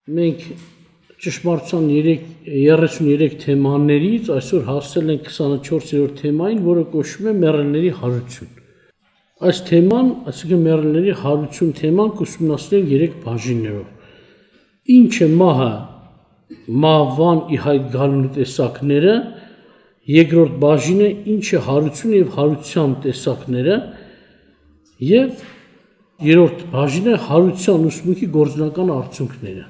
Մենք ճշմարտության 33 թեմաներից այսօր հասել ենք 24-րդ թեմային, որը կոչվում է մեռելների հարություն։ Այս թեման, այսինքն մեռելների հարություն թեման կուսումնասիրենք 3 բաժիններով։ Ինչ է մահը, մահվան ի հայտ գալու տեսակները, երկրորդ բաժինը ինչ է հարությունը եւ հարության տեսակները, եւ երրորդ բաժինը հարության ուսմունքի գործնական արդյունքները։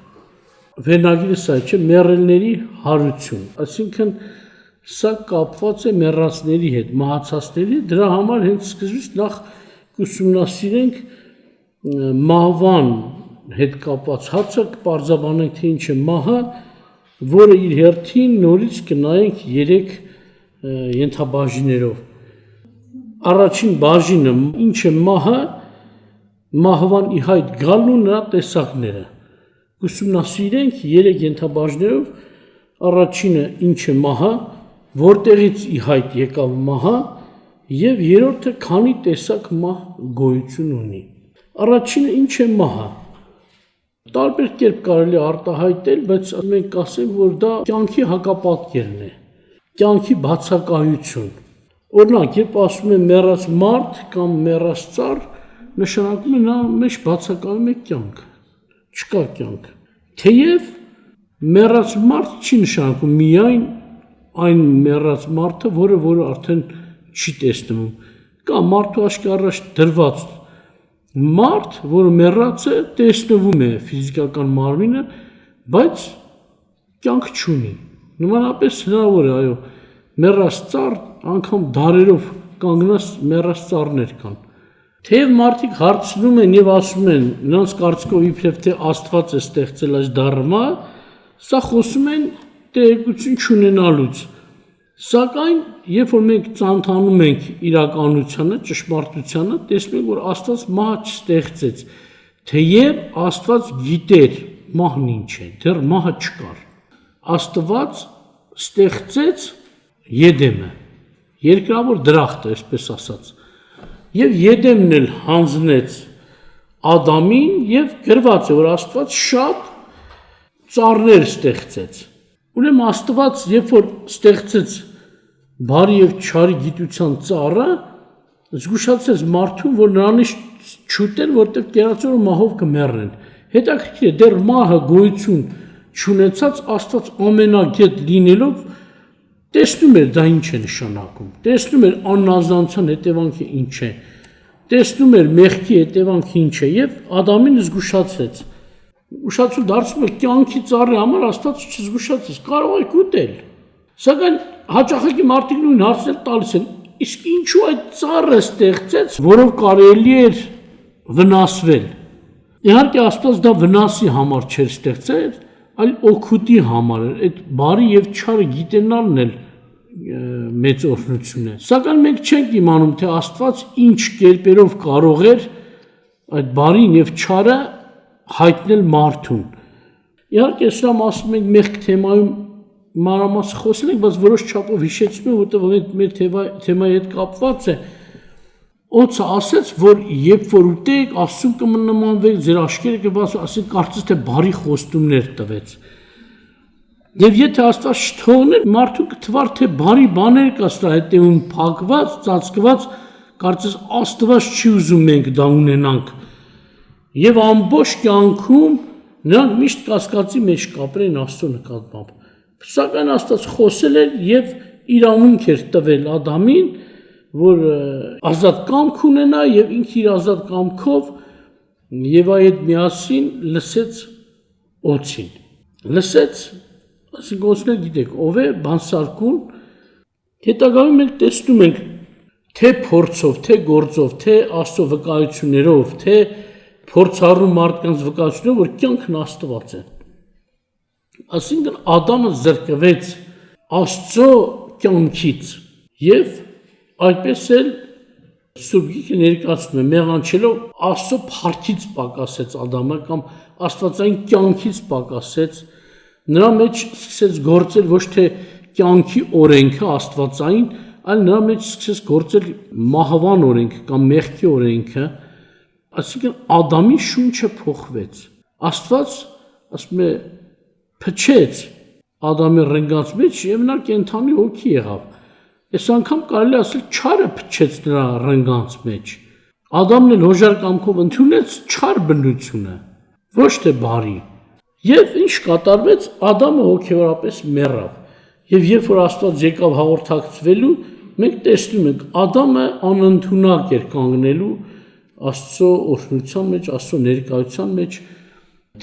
Վերնագիրը սա չէ, մեռելների հարություն, այսինքն սա կապված է մեռածների հետ, մահացածների, դրա համար հենց սկզբից նախ կուսումնասիրենք մահվան հետ կապված հարցը, կպարզաբանենք թե ինչ է մահը, որը իր հերթին նորից կնայենք 3 ենթաբաժիններով։ Առաջին բաժինը ինչ է մահը, մահվան ի հայտ գալու նրա տեսակները։ Կուսումնասիրենք 3 ենթաբաժներով, առաջինը ինչ է մահը, որտեղից ի հայտ եկավ մահը, եւ երրորդը քանի տեսակ մահ գոյություն ունի։ Առաջինը ինչ է մահը։ Տարբեր կերպ կարելի արտահայտել, բայց մենք կասենք, որ դա կյանքի հակապատկերն է, կյանքի բացակայություն։ Օրինակ, երբ ասում են մեռած մարդ կամ մեռած ծառ, նշանակում է նա մեջ բացակայում է կյանք, չկա կյանք։ Թեև մեռած մարդ չի նշանակում միայն այն մեռած մարդը, որը արդեն չի տեսնում։ Կա մարդու աչքի առաջ դրված մարդ, որը մեռած է, տեսնվում է ֆիզիկական մարմինը, բայց կյանք չունի։ Նմանապես հնարավոր է, այո, մեռած ծառ անգամ դարերով կանգնած մեռած ծառներ կան։ Թեև մարդիկ հարցնում են եւ ասում են, նրանց կարծիքով իբրև թե Աստված է ստեղծել այս դառը, սա խոսում են տեղեկություն չունենալուց։ Սակայն, երբ որ մենք ծանոթանում ենք իրականությանը, ճշմարտությանը, տեսնում ենք, որ Աստված մահը չստեղծեց, թեև Աստված գիտեր մահն ինչ է, դեռ մահը չկար։ Աստված ստեղծեց Եդեմը, երկրավոր դրախտը, այսպես ասած, եւ Եդեմն էլ հանձնեց Ադամին եւ գրված է, որ Աստված շատ ծառներ ստեղծեց։ Ուրեմն Աստված, երբ որ ստեղծեց բարի եւ չարի գիտության ծառը, զգուշացրեց մարդուն, որ նրանից չուտեն, որտեղ կերածորը մահով կմեռնեն։ Հետաքրքիր է, դեռ մահը գոյություն չունեցած Աստված ամենագետ լինելով տեսնում էր դա ինչ է նշանակում, տեսնում էր աննազանության հետևանքը ինչ է, տեսնում էր մեղքի հետևանքը ինչ է եւ Ադամին զգուշացրեց։ Ուշացու դարձում է կյանքի ծառի համար Աստված չզգուշացրեց, կարող է ուտել։ Սակայն հաճախակի մարդիկ նույն հարցեր տալիս են, իսկ ինչու այդ ծառը ստեղծեց, որով կարելի էր վնասվել։ Իհարկե Աստված դա վնասի համար չէր ստեղծել, այլ օգուտի համար էր, այդ բարի եւ չարը գիտենալն էլ մեծ օրհնություն է։ Սակայն մենք չենք իմանում, թե Աստված ինչ կերպերով կարող էր այդ բարին եւ չարը հայտնել մարդուն։ Իհարկե սա ասում ենք մեղք թեմայում մանրամասն խոսել ենք, բայց որոշ չափով հիշեցնում եմ, որտեղ մեր թեմայի հետ կապված է։ Օծը ասեց, որ երբ որ ուտեք, Աստծուն կնմանվեք, ձեր աշկերը կբացվի, ասենք կարծես թե բարի խոստումներ տվեց։ Եվ եթե Աստված չթողներ, մարդու կթվար թե բարի բաներ կա սրա հետևում փակված, ծածկված, կարծես Աստված չի ուզում մենք դա ունենանք։ Եվ ամբողջ կյանքում նրանք միշտ կասկածի մեջ կապրեն Աստծո նկատմամբ։ Սակայն Աստված խոսել էր եւ իրավունք էր տվել Ադամին, որ ազատ կամք ունենա եւ ինքը իր ազատ կամքով Եվայի հետ միասին լսեց օծին։ Լսեց, ասենք օծն գիտեք, ով է բանսարկուն։ Հետագայում մենք տեսնում ենք թե փորձով, թե գործով, թե Աստծո վկայություններով, թե փորձառու մարդկանց վկայություններով, որ կյանքն Աստված է։ Այսինքն Ադամը զրկվեց Աստծո կյանքից եւ այդպես էլ Սուրբ Գիրքը ներկայացնում է մեղանչելով Աստծո փառքից պակասեց Ադամը կամ աստվածային կյանքից պակասեց, նրա մեջ սկսեց գործել ոչ թե կյանքի օրենքը աստվածային, այլ նրա մեջ սկսեց գործել մահվան օրենքը կամ մեղքի օրենքը, այսինքն Ադամի շունչը փոխվեց։ Աստված, ասում է փչեց Ադամի ռնգած մեջ եւ նա կենթանի հոգի եղավ։ Այս անգամ կարելի ասել չարը փչեց նրա ռնգած մեջ։ Ադամն էլ հոժար կամքով ընդունեց չար բնությունը, ոչ թե բարի։ Եվ ինչ կատարվեց, Ադամը հոգեորապես մեռավ։ Եվ երբ որ Աստված եկավ հաղորդակցվելու, մենք տեսնում ենք Ադամը անընդունակ էր կանգնելու Աստծո օրհնության մեջ, Աստծո ներկայության մեջ,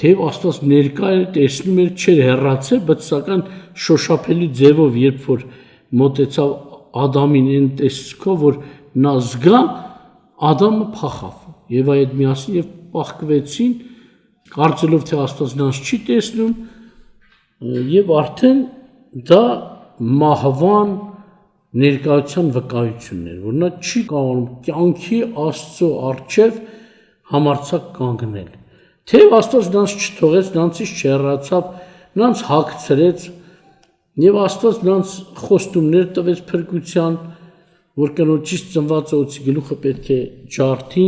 թեև Աստված ներկա էր, տեսնում էր, չէր հեռացել, բայց սակայն շոշափելի ձևով, երբ որ մոտեցավ Ադամին այն տեսքով, որ նա զգա, Ադամը փախավ եւ այդ միասին եւ պաղկվեցին, կարծելով թե Աստված նրանց չի տեսնում եւ արդեն դա մահվան ներկայության վկայությունն էր, որ նա չի կարողանում կյանքի Աստծո առջև համարձակ կանգնել։ Թեև Աստված նրանց չթողեց, նրանցից չհեռացավ, նրանց հագցրեց եւ Աստված նրանց խոստումներ տվեց փրկության, որ կնոջից ծնված օծի գլուխը պետք է ջարդի,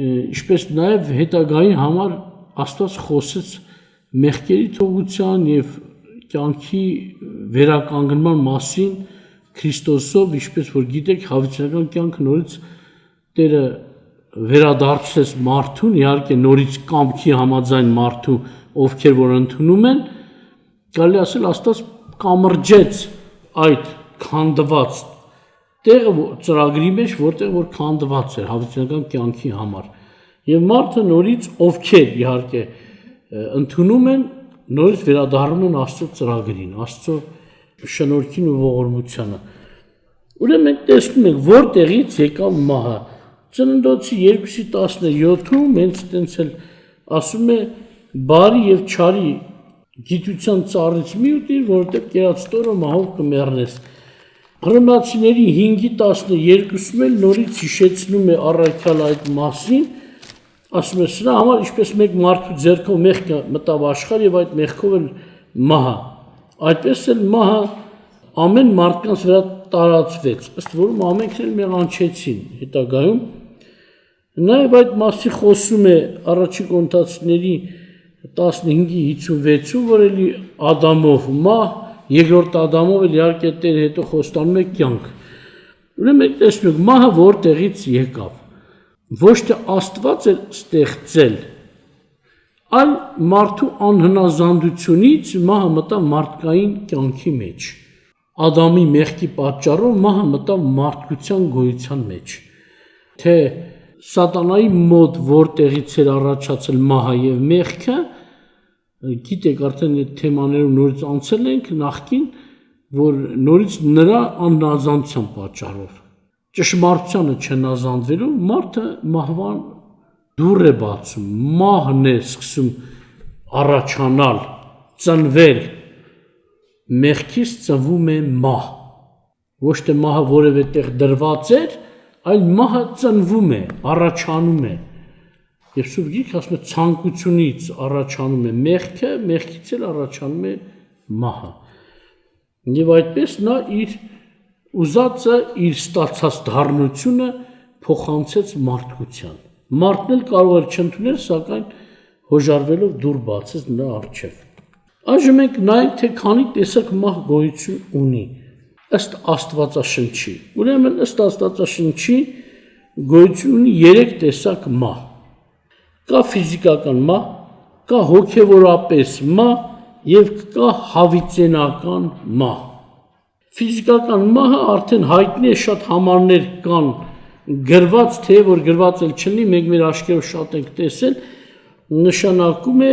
ինչպես նաեւ հետագայի համար Աստված խոսեց մեղքերի թողության եւ կյանքի վերականգնման մասին Քրիստոսով, ինչպես որ գիտեք, հավիտենական կյանքը նորից Տերը վերադարձեց մարդուն, իհարկե նորից կամքի համաձայն մարդու, ովքեր որ ընդունում են, կարելի ասել Աստված կամրջեց այդ քանդված տեղը ծրագրի մեջ, որտեղ որ քանդված էր հավիտենական կյանքի համար։ Եվ մարդը նորից ովքեր իհարկե ընդունում են, նորից վերադառնում են Աստծո ծրագրին, Աստծո շնորհքին ու ողորմությանը։ Ուրեմն մենք տեսնում ենք, որտեղից եկավ մահը։ Ծննդոցի 2:17-ում հենց տենց էլ ասում է բարի եւ չարի գիտության ծառից մի ուտիր, որովհետեւ կերածտորը մահով կմեռնես։ Հռոմեացիների 5:12-ում էլ նորից հիշեցնում է առաքյալ այդ մասին, ասում է սրա համար ինչպես մեկ մարդու ձեռքով մեղքը մտավ աշխարհ եւ այդ մեղքով էլ մահը, այդպես էլ մահը ամեն մարդկանց վրա տարածվեց, ըստ որում ամենքն էլ մեղանչեցին հետագայում։ Նաև այդ մասի խոսում է առաջին Կորինթացիների 15:56-ում, որ էլի Ադամով մահ, երկրորդ Ադամով էլ իհարկե Տերը հետո խոստանում է կյանք։ Ուրեմն մենք տեսնում ենք մահը որտեղից եկավ։ Ոչ թե Աստված էր ստեղծել, այլ մարդու անհնազանդությունից մահը մտավ մարդկային կյանքի մեջ։ Ադամի մեղքի պատճառով մահը մտավ մարդկության գոյության մեջ։ Թե սատանայի մոտ որտեղից էր առաջացել մահը եւ մեղքը, գիտեք արդեն այդ թեմաներում նորից անցել ենք նախքին, որ նորից նրա անհնազանդության պատճառով ճշմարտությանը չհնազանդվելով մարդը մահվան դուռ է բացում, մահն է սկսում առաջանալ, ծնվել, մեղքից ծնվում է մահ, ոչ թե մահը որևէ տեղ դրված էր, այլ մահը ծնվում է, առաջանում է, եւ Սուրբ Գիրքը ասում է ցանկությունից առաջանում է մեղքը, մեղքից էլ առաջանում է մահը, եւ այդպես նա իր ուզածը, իր ստացած դառնությունը փոխանցեց մարդկության։ Մարդն էլ կարող էր չընդունել, սակայն հոժարվելով դուռ բացեց նրա առջև։ Այժմ մենք նայենք, թե քանի տեսակ մահ գոյություն ունի ըստ Աստվածաշնչի։ Ուրեմն ըստ Աստվածաշնչի գոյություն ունի 3 տեսակ մահ։ Կա ֆիզիկական մահ, կա հոգևորապես մահ եւ կա հավիտենական մահ։ Ֆիզիկական մահը արդեն հայտնի է, շատ համարներ կան գրված, թե որ գրված էլ չլինի, մենք մեր աչքերով շատ ենք տեսել, նշանակում է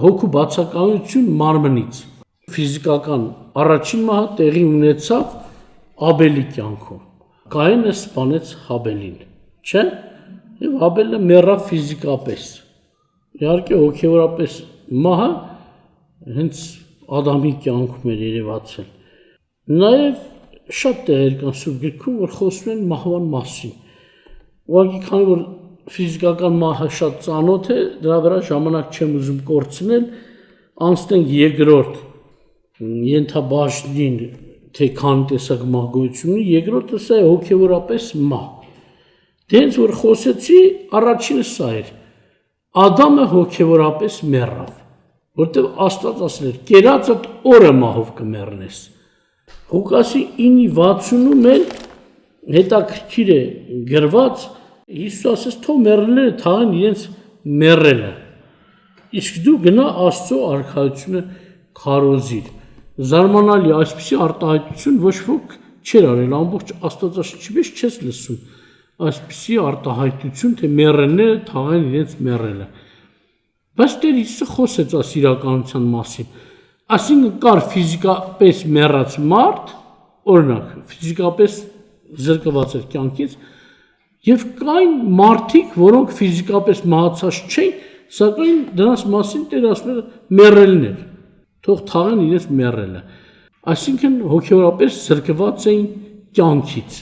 հոգու բացակայություն մարմնից։ Ֆիզիկական առաջին մահը տեղի ունեցավ Աբելի կյանքում։ Կայենը սպանեց Հաբելին, չէ՞։ Եվ Հաբելը մեռավ ֆիզիկապես։ Իհարկե հոգևորապես մահը հենց Ադամի կյանքում էր երևացել։ Նաև շատ տեղեր կան Սուրբ Գրքում, որ խոսում են մահվան մասին։ Ուղղակի քանի որ ֆիզիկական մահը շատ ծանոթ է, դրա վրա ժամանակ չեմ ուզում կորցնել, անցնենք երկրորդ ենթաբաժնին, թե քանի տեսակ մահ գոյություն ունի, երկրորդը սա է հոգևորապես մահ։ Դենց որ խոսեցի, առաջինը սա էր։ Ադամը հոգևորապես մեռավ։ որտեղ Աստված ասել էր կերածդ օրը մահով կմեռնես։ Ղուկասի 9:60-ում էլ հետաքրքիր է գրված Հիսուս ասեց թող մեռելները թաղեն իրենց մեռելը։ Իսկ դու գնա Աստծո արքայությունը քարոզիր։ Զարմանալի այսպիսի արտահայտություն ոչ ոք չէր արել, ամբողջ Աստվածաշնչի մեջ չես լսում այսպիսի արտահայտություն, թե մեռելները թաղեն իրենց մեռելը։ Բայց Տեր Հիսուսը խոսեց այս իրականության մասին։ Այսինքն կար ֆիզիկապես մեռած մարդ, օրինակ, ֆիզիկապես զրկված էր կյանքից, եւ կային մարդիկ, որոնք ֆիզիկապես մահացած չէին, սակայն դրանց մասին Տերը ասում էր մեռելներ, թող թաղեն իրենց մեռելը։ Այսինքն հոգեորապես զրկված էին կյանքից։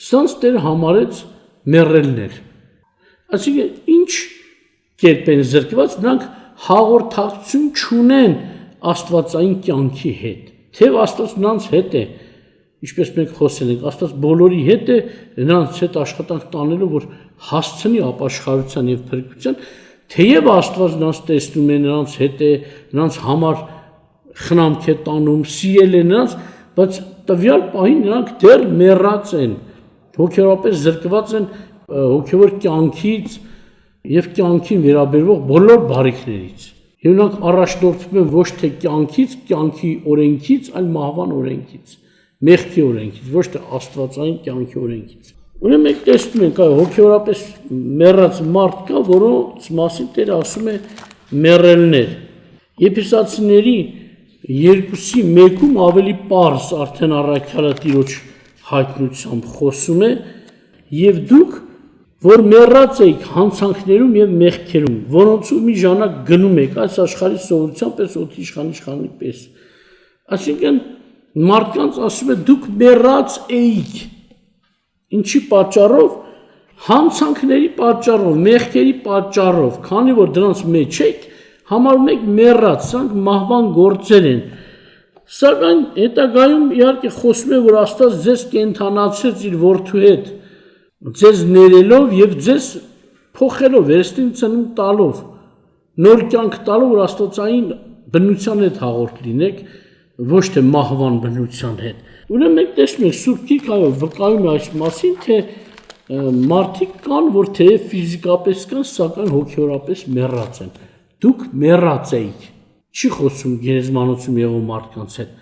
Սրանց Տերը համարեց մեռելներ։ Այսինքն ինչ կերպ են զրկված, նրանք հաղորդակցություն չունեն աստվածային կյանքի հետ։ Թեև Աստված նրանց հետ է, ինչպես մենք խոսել ենք, Աստված բոլորի հետ է, նրանց հետ աշխատանք տանելու, որ հասցնի ապաշխարության եւ փրկության, թեև Աստված նրանց տեսնում է, նրանց հետ է, նրանց համար խնամք է տանում, սիրել է նրանց, բայց տվյալ պահին նրանք դեռ մեռած են, հոգեորապես զրկված են հոգևոր կյանքից եւ կյանքին վերաբերող բոլոր բարիքներից։ Եվ նրանք առաջնորդվում են ոչ թե կյանքից, կյանքի օրենքից, այլ մահվան օրենքից, մեղքի օրենքից, ոչ թե աստվածային կյանքի օրենքից։ Ուրեմն մենք տեսնում ենք, հոգեորապես մեռած մարդ կա, որոնց մասին Տերը ասում է մեռելներ։ Եփեսացիների 2:1-ում ավելի պարզ արդեն առաքյալը Տիրոջ հայտնությամբ խոսում է, եւ դուք որ մեռած եք հանցանքներում եւ մեղքերում, որոնցով մի ժամանակ գնում եք այս աշխարհի սովորության պես օդի իշխանի պես։ Այսինքն մարդկանց ասում է դուք մեռած էիք։ Ինչի պատճառով, հանցանքների պատճառով, մեղքերի պատճառով, քանի որ դրանց մեջ եք, համարում եք մեռած, սրանք մահվան գործեր են։ Սակայն հետագայում իհարկե խոսում է, որ Աստված ձեզ կենդանացրեց իր որդու հետ, ձեզ ներելով եւ ձեզ փոխելով, վերստին ծնունդ տալով, նոր կյանք տալով, որ աստվածային բնության հետ հաղորդ լինեք, ոչ թե մահվան բնության հետ։ Ուրեմն մենք տեսնում ենք Սուրբ Գիրքը վկայում է այս մասին, թե մարդիկ կան, որ թեև ֆիզիկապես կան, սակայն հոգեորապես մեռած են։ Դուք մեռած եք։ Չի խոսում գերեզմանոցում եղող մարդկանց հետ։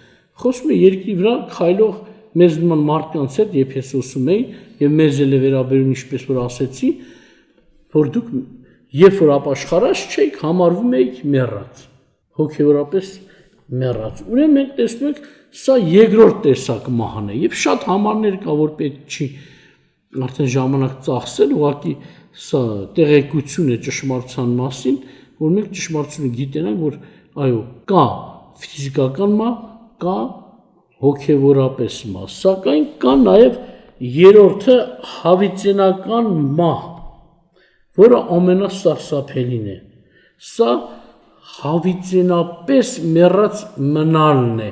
Խոսում է երկրի վրա քայլող մեզ նման մարդկանց հետ Եփեսոսում էին եւ մեզ էլ է վերաբերում ինչպես որ ասեցի, որ դուք երբ որ ապաշխարած չեք, համարվում եք մեռած, հոգեորապես մեռած։ Ուրեմն մենք տեսնում ենք, սա երկրորդ տեսակ մահն է եւ շատ համարներ կա, որ պետք չի արդեն ժամանակ ծախսել, ուղղակի սա տեղեկություն է ճշմարտության մասին, որ մենք ճշմարտությունը գիտենանք, որ այո, կա ֆիզիկական մահ, կա հոգևորապես մահ, սակայն կա նաև երրորդը հավիտենական մահ, որը ամենասարսափելին է։ Սա հավիտենապես մեռած մնալն է,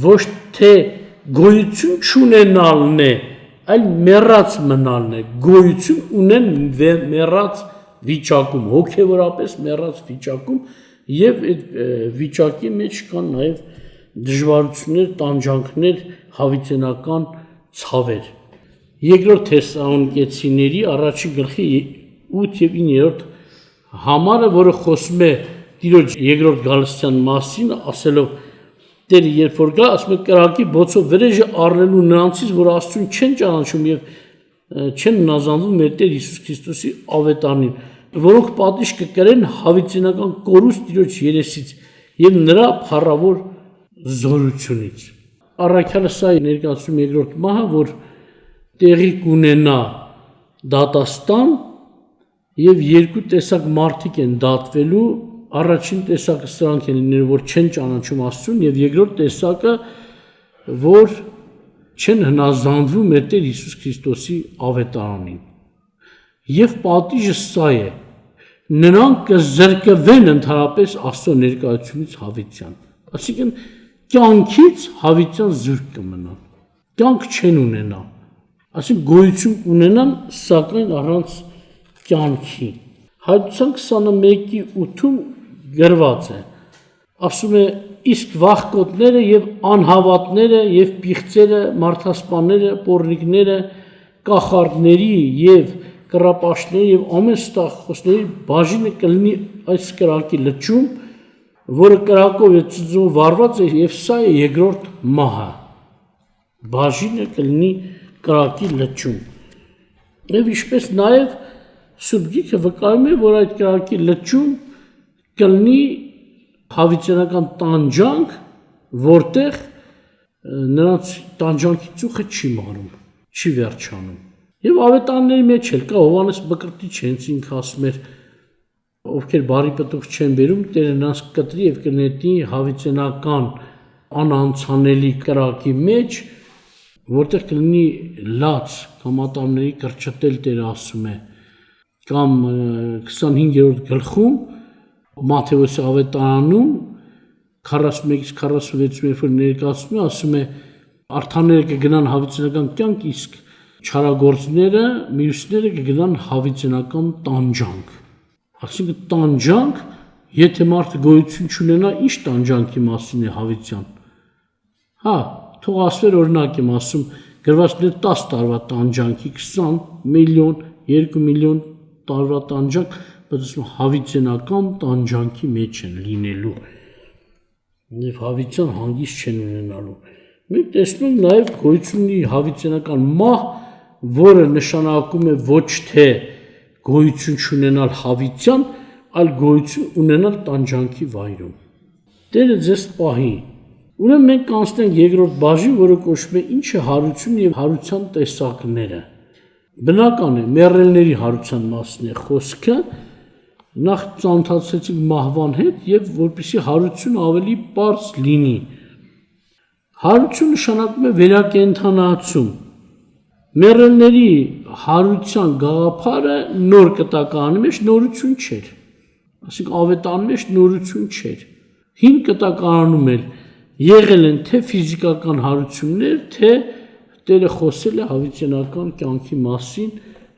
ոչ թե գոյություն չունենալն է, այլ մեռած մնալն է, գոյություն ունեն մեռած վիճակում, հոգևորապես մեռած վիճակում եւ այդ վիճակի մեջ կան նաեւ դժվարություններ, տանջանքներ, հավիտենական ցավեր։ Երկրորդ Թեսաղոնիկեցիների առաջին գլխի 8 եւ 9-րդ համարը, որը խոսում է Տիրոջ երկրորդ գալստյան մասին, ասելով Տերը երբ որ գա, ասում է կրակի բոցով վրեժը առնելու նրանցից, որ Աստծուն չեն ճանաչում եւ չեն հնազանդվում մեր Տեր Հիսուս Քրիստոսի ավետարանին, որոնք պատիժ կկրեն հավիտենական կորուստ Տիրոջ երեսից եւ նրա փառավոր զորությունից։ Առաքյալը սա ներկայացնում երկրորդ մահը, որ տեղի կունենա դատաստան եւ երկու տեսակ մարդիկ են դատվելու, առաջին տեսակը սրանք են լինելու, որ չեն ճանաչում Աստծուն, եւ երկրորդ տեսակը, որ չեն հնազանդվում մեր Տեր Հիսուս Քրիստոսի ավետարանին։ Եվ պատիժը սա է. նրանք կզրկվեն ընդհանրապես Աստծո ներկայությունից հավիտյան։ Այսինքն կյանքից հավիտյան զուրկ կմնան, կյանք չեն ունենա, այսինքն գոյություն ունենան, սակայն առանց կյանքի։ Հայտնության 21:8-ում գրված է. ասում է իսկ վախկոտները եւ անհավատները եւ պիղծերը, մարդասպանները, պոռնիկները, կախարդների եւ կռապաշտների եւ ամեն ստախոսների բաժինը կլինի այս կրակի լճում, որը կրակով է ծծում վառված է եւ սա է երկրորդ մահը։ Բաժինը կլինի կրակի լճում։ Եվ ինչպես նաեւ Սուրբ Գիրքը վկայում է, որ այդ կրակի լճում կլինի հավիտենական տանջանք, որտեղ նրանց տանջանքի ծուխը չի մարում, չի վերջանում։ Եվ ավետարանների մեջ էլ կա Հովհաննես Մկրտիչ հենց ինքը ասում էր, ովքեր բարի պտուղ չեն բերում, Տերը նրանց կտրի եւ կնետի հավիտենական անանցանելի կրակի մեջ, որտեղ կլինի լաց կամ ատամների կրճտել, Տերը ասում է, կամ 25-րդ գլխում Մատթեոս ավետարանում 41-46-ում երբ ներկայացնում է, ասում է արթանները կգնան հավիտենական կյանք, իսկ չարագործները, մյուսները կգնան հավիտենական տանջանք։ Այսինքն տանջանք, եթե մարդը գոյություն չունենա, ինչ տանջանքի մասին է հավիտյան։ Հա, թող ասվեր օրինակ եմ ասում, գրված է 10 տարվա տանջանքի, 20 միլիոն, 2 միլիոն տարվա տանջանք, բայց ասում հավիտենական տանջանքի մեջ են լինելու։ Եվ հավիտյան հանգիստ չեն ունենալու։ Մենք տեսնում ենք նաև գոյություն ունի հավիտենական մահ, որը նշանակում է ոչ թե գոյություն չունենալ հավիտյան, այլ գոյություն ունենալ տանջանքի վայրում։ Տերը ձեզ պահի։ Ուրեմն մենք կանցնենք երկրորդ բաժին, որը կոչվում է ինչ է հարություն եւ հարության տեսակները։ Բնական է, մեռելների հարության մասն է խոսքը, նախ ծանոթացեցինք մահվան հետ եւ որպեսզի հարություն ավելի པարզ լինի։ Հարություն նշանակում է վերակենդանացում։ Մեռելների հարության գաղափարը նոր կտակարանի մեջ նորություն չէր։ Այսինքն ավետարանի մեջ նորություն չէր։ Հին կտակարանում էլ եղել են թե ֆիզիկական հարություններ, թե Տերը խոսել է հավիտենական կյանքի մասին,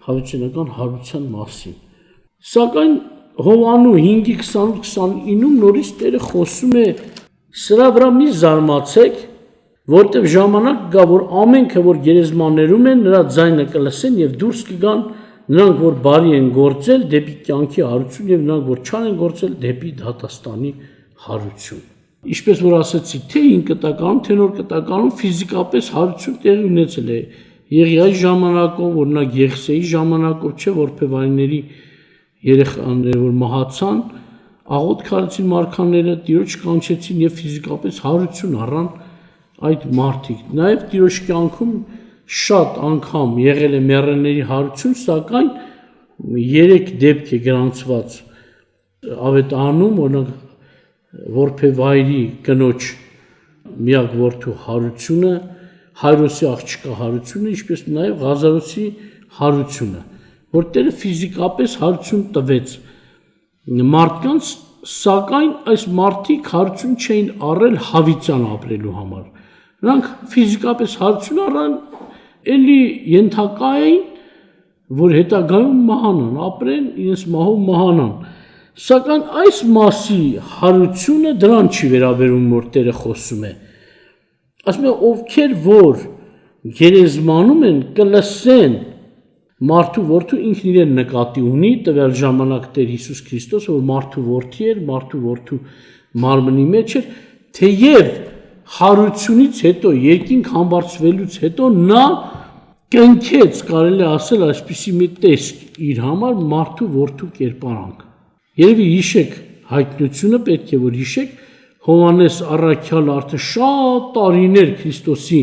հավիտենական հարության մասին։ Սակայն Հովաննու 5:28-29-ում նորից Տերը խոսում է. «Սրա վրա մի զարմացեք, որտեղ ժամանակ կգա, որ ամենքը, որ գերեզմաններում են, նրա ձայնը կլսեն եւ դուրս կգան, նրանք, որ բարի են գործել, դեպի կյանքի հարություն եւ նրանք, որ չար են գործել, դեպի դատաստանի հարություն»։ Ինչպես որ ասացի, թե 5 կտականում, թե նոր կտականում ֆիզիկապես հարություն տեղի ունեցել է Եղիայի ժամանակով, օրինակ Եղսեի ժամանակով, չէ՞ որբևայինների երեխաները, որ մահացան, աղոթք արեցին մարգաները, Տիրոջ կանչեցին եւ ֆիզիկապես հարություն առան այդ մարդիկ։ Նաեւ Տիրոջ կյանքում շատ անգամ եղել է մեռելների հարություն, սակայն 3 դեպք է գրանցված ավետարանում, օրինակ որբևայրի կնոջ միակ որդու հարությունը, Հայրոսի աղջկա հարությունը, ինչպես նաև Ղազարոսի հարությունը, որ Տերը ֆիզիկապես հարություն տվեց մարդկանց, սակայն այս մարդիկ հարություն չէին առել հավիտյան ապրելու համար։ Նրանք ֆիզիկապես հարություն առան, էլի ենթակա էին, որ հետագայում մահանան, ապրեն, իրենց մահով մահանան։ Սակայն այս մասի հարությունը դրան չի վերաբերում, որ Տերը խոսում է։ Ասում է, ովքեր որ գերեզմանում են, կլսեն մարդու որդու ինքն իրեն նկատի ունի, տվյալ ժամանակ Տեր Հիսուս Քրիստոս, որ մարդու որդի էր, մարդու որդու մարմնի մեջ էր, թեև հարությունից հետո, երկինք համբարձվելուց հետո նա կնքեց, կարելի ասել, այսպիսի մի տեսք իր համար մարդու որդու կերպարանք։ Երևի հիշեք հայտնությունը, պետք է որ հիշեք, Հովհաննես առաքյալը արդեն շատ տարիներ Քրիստոսի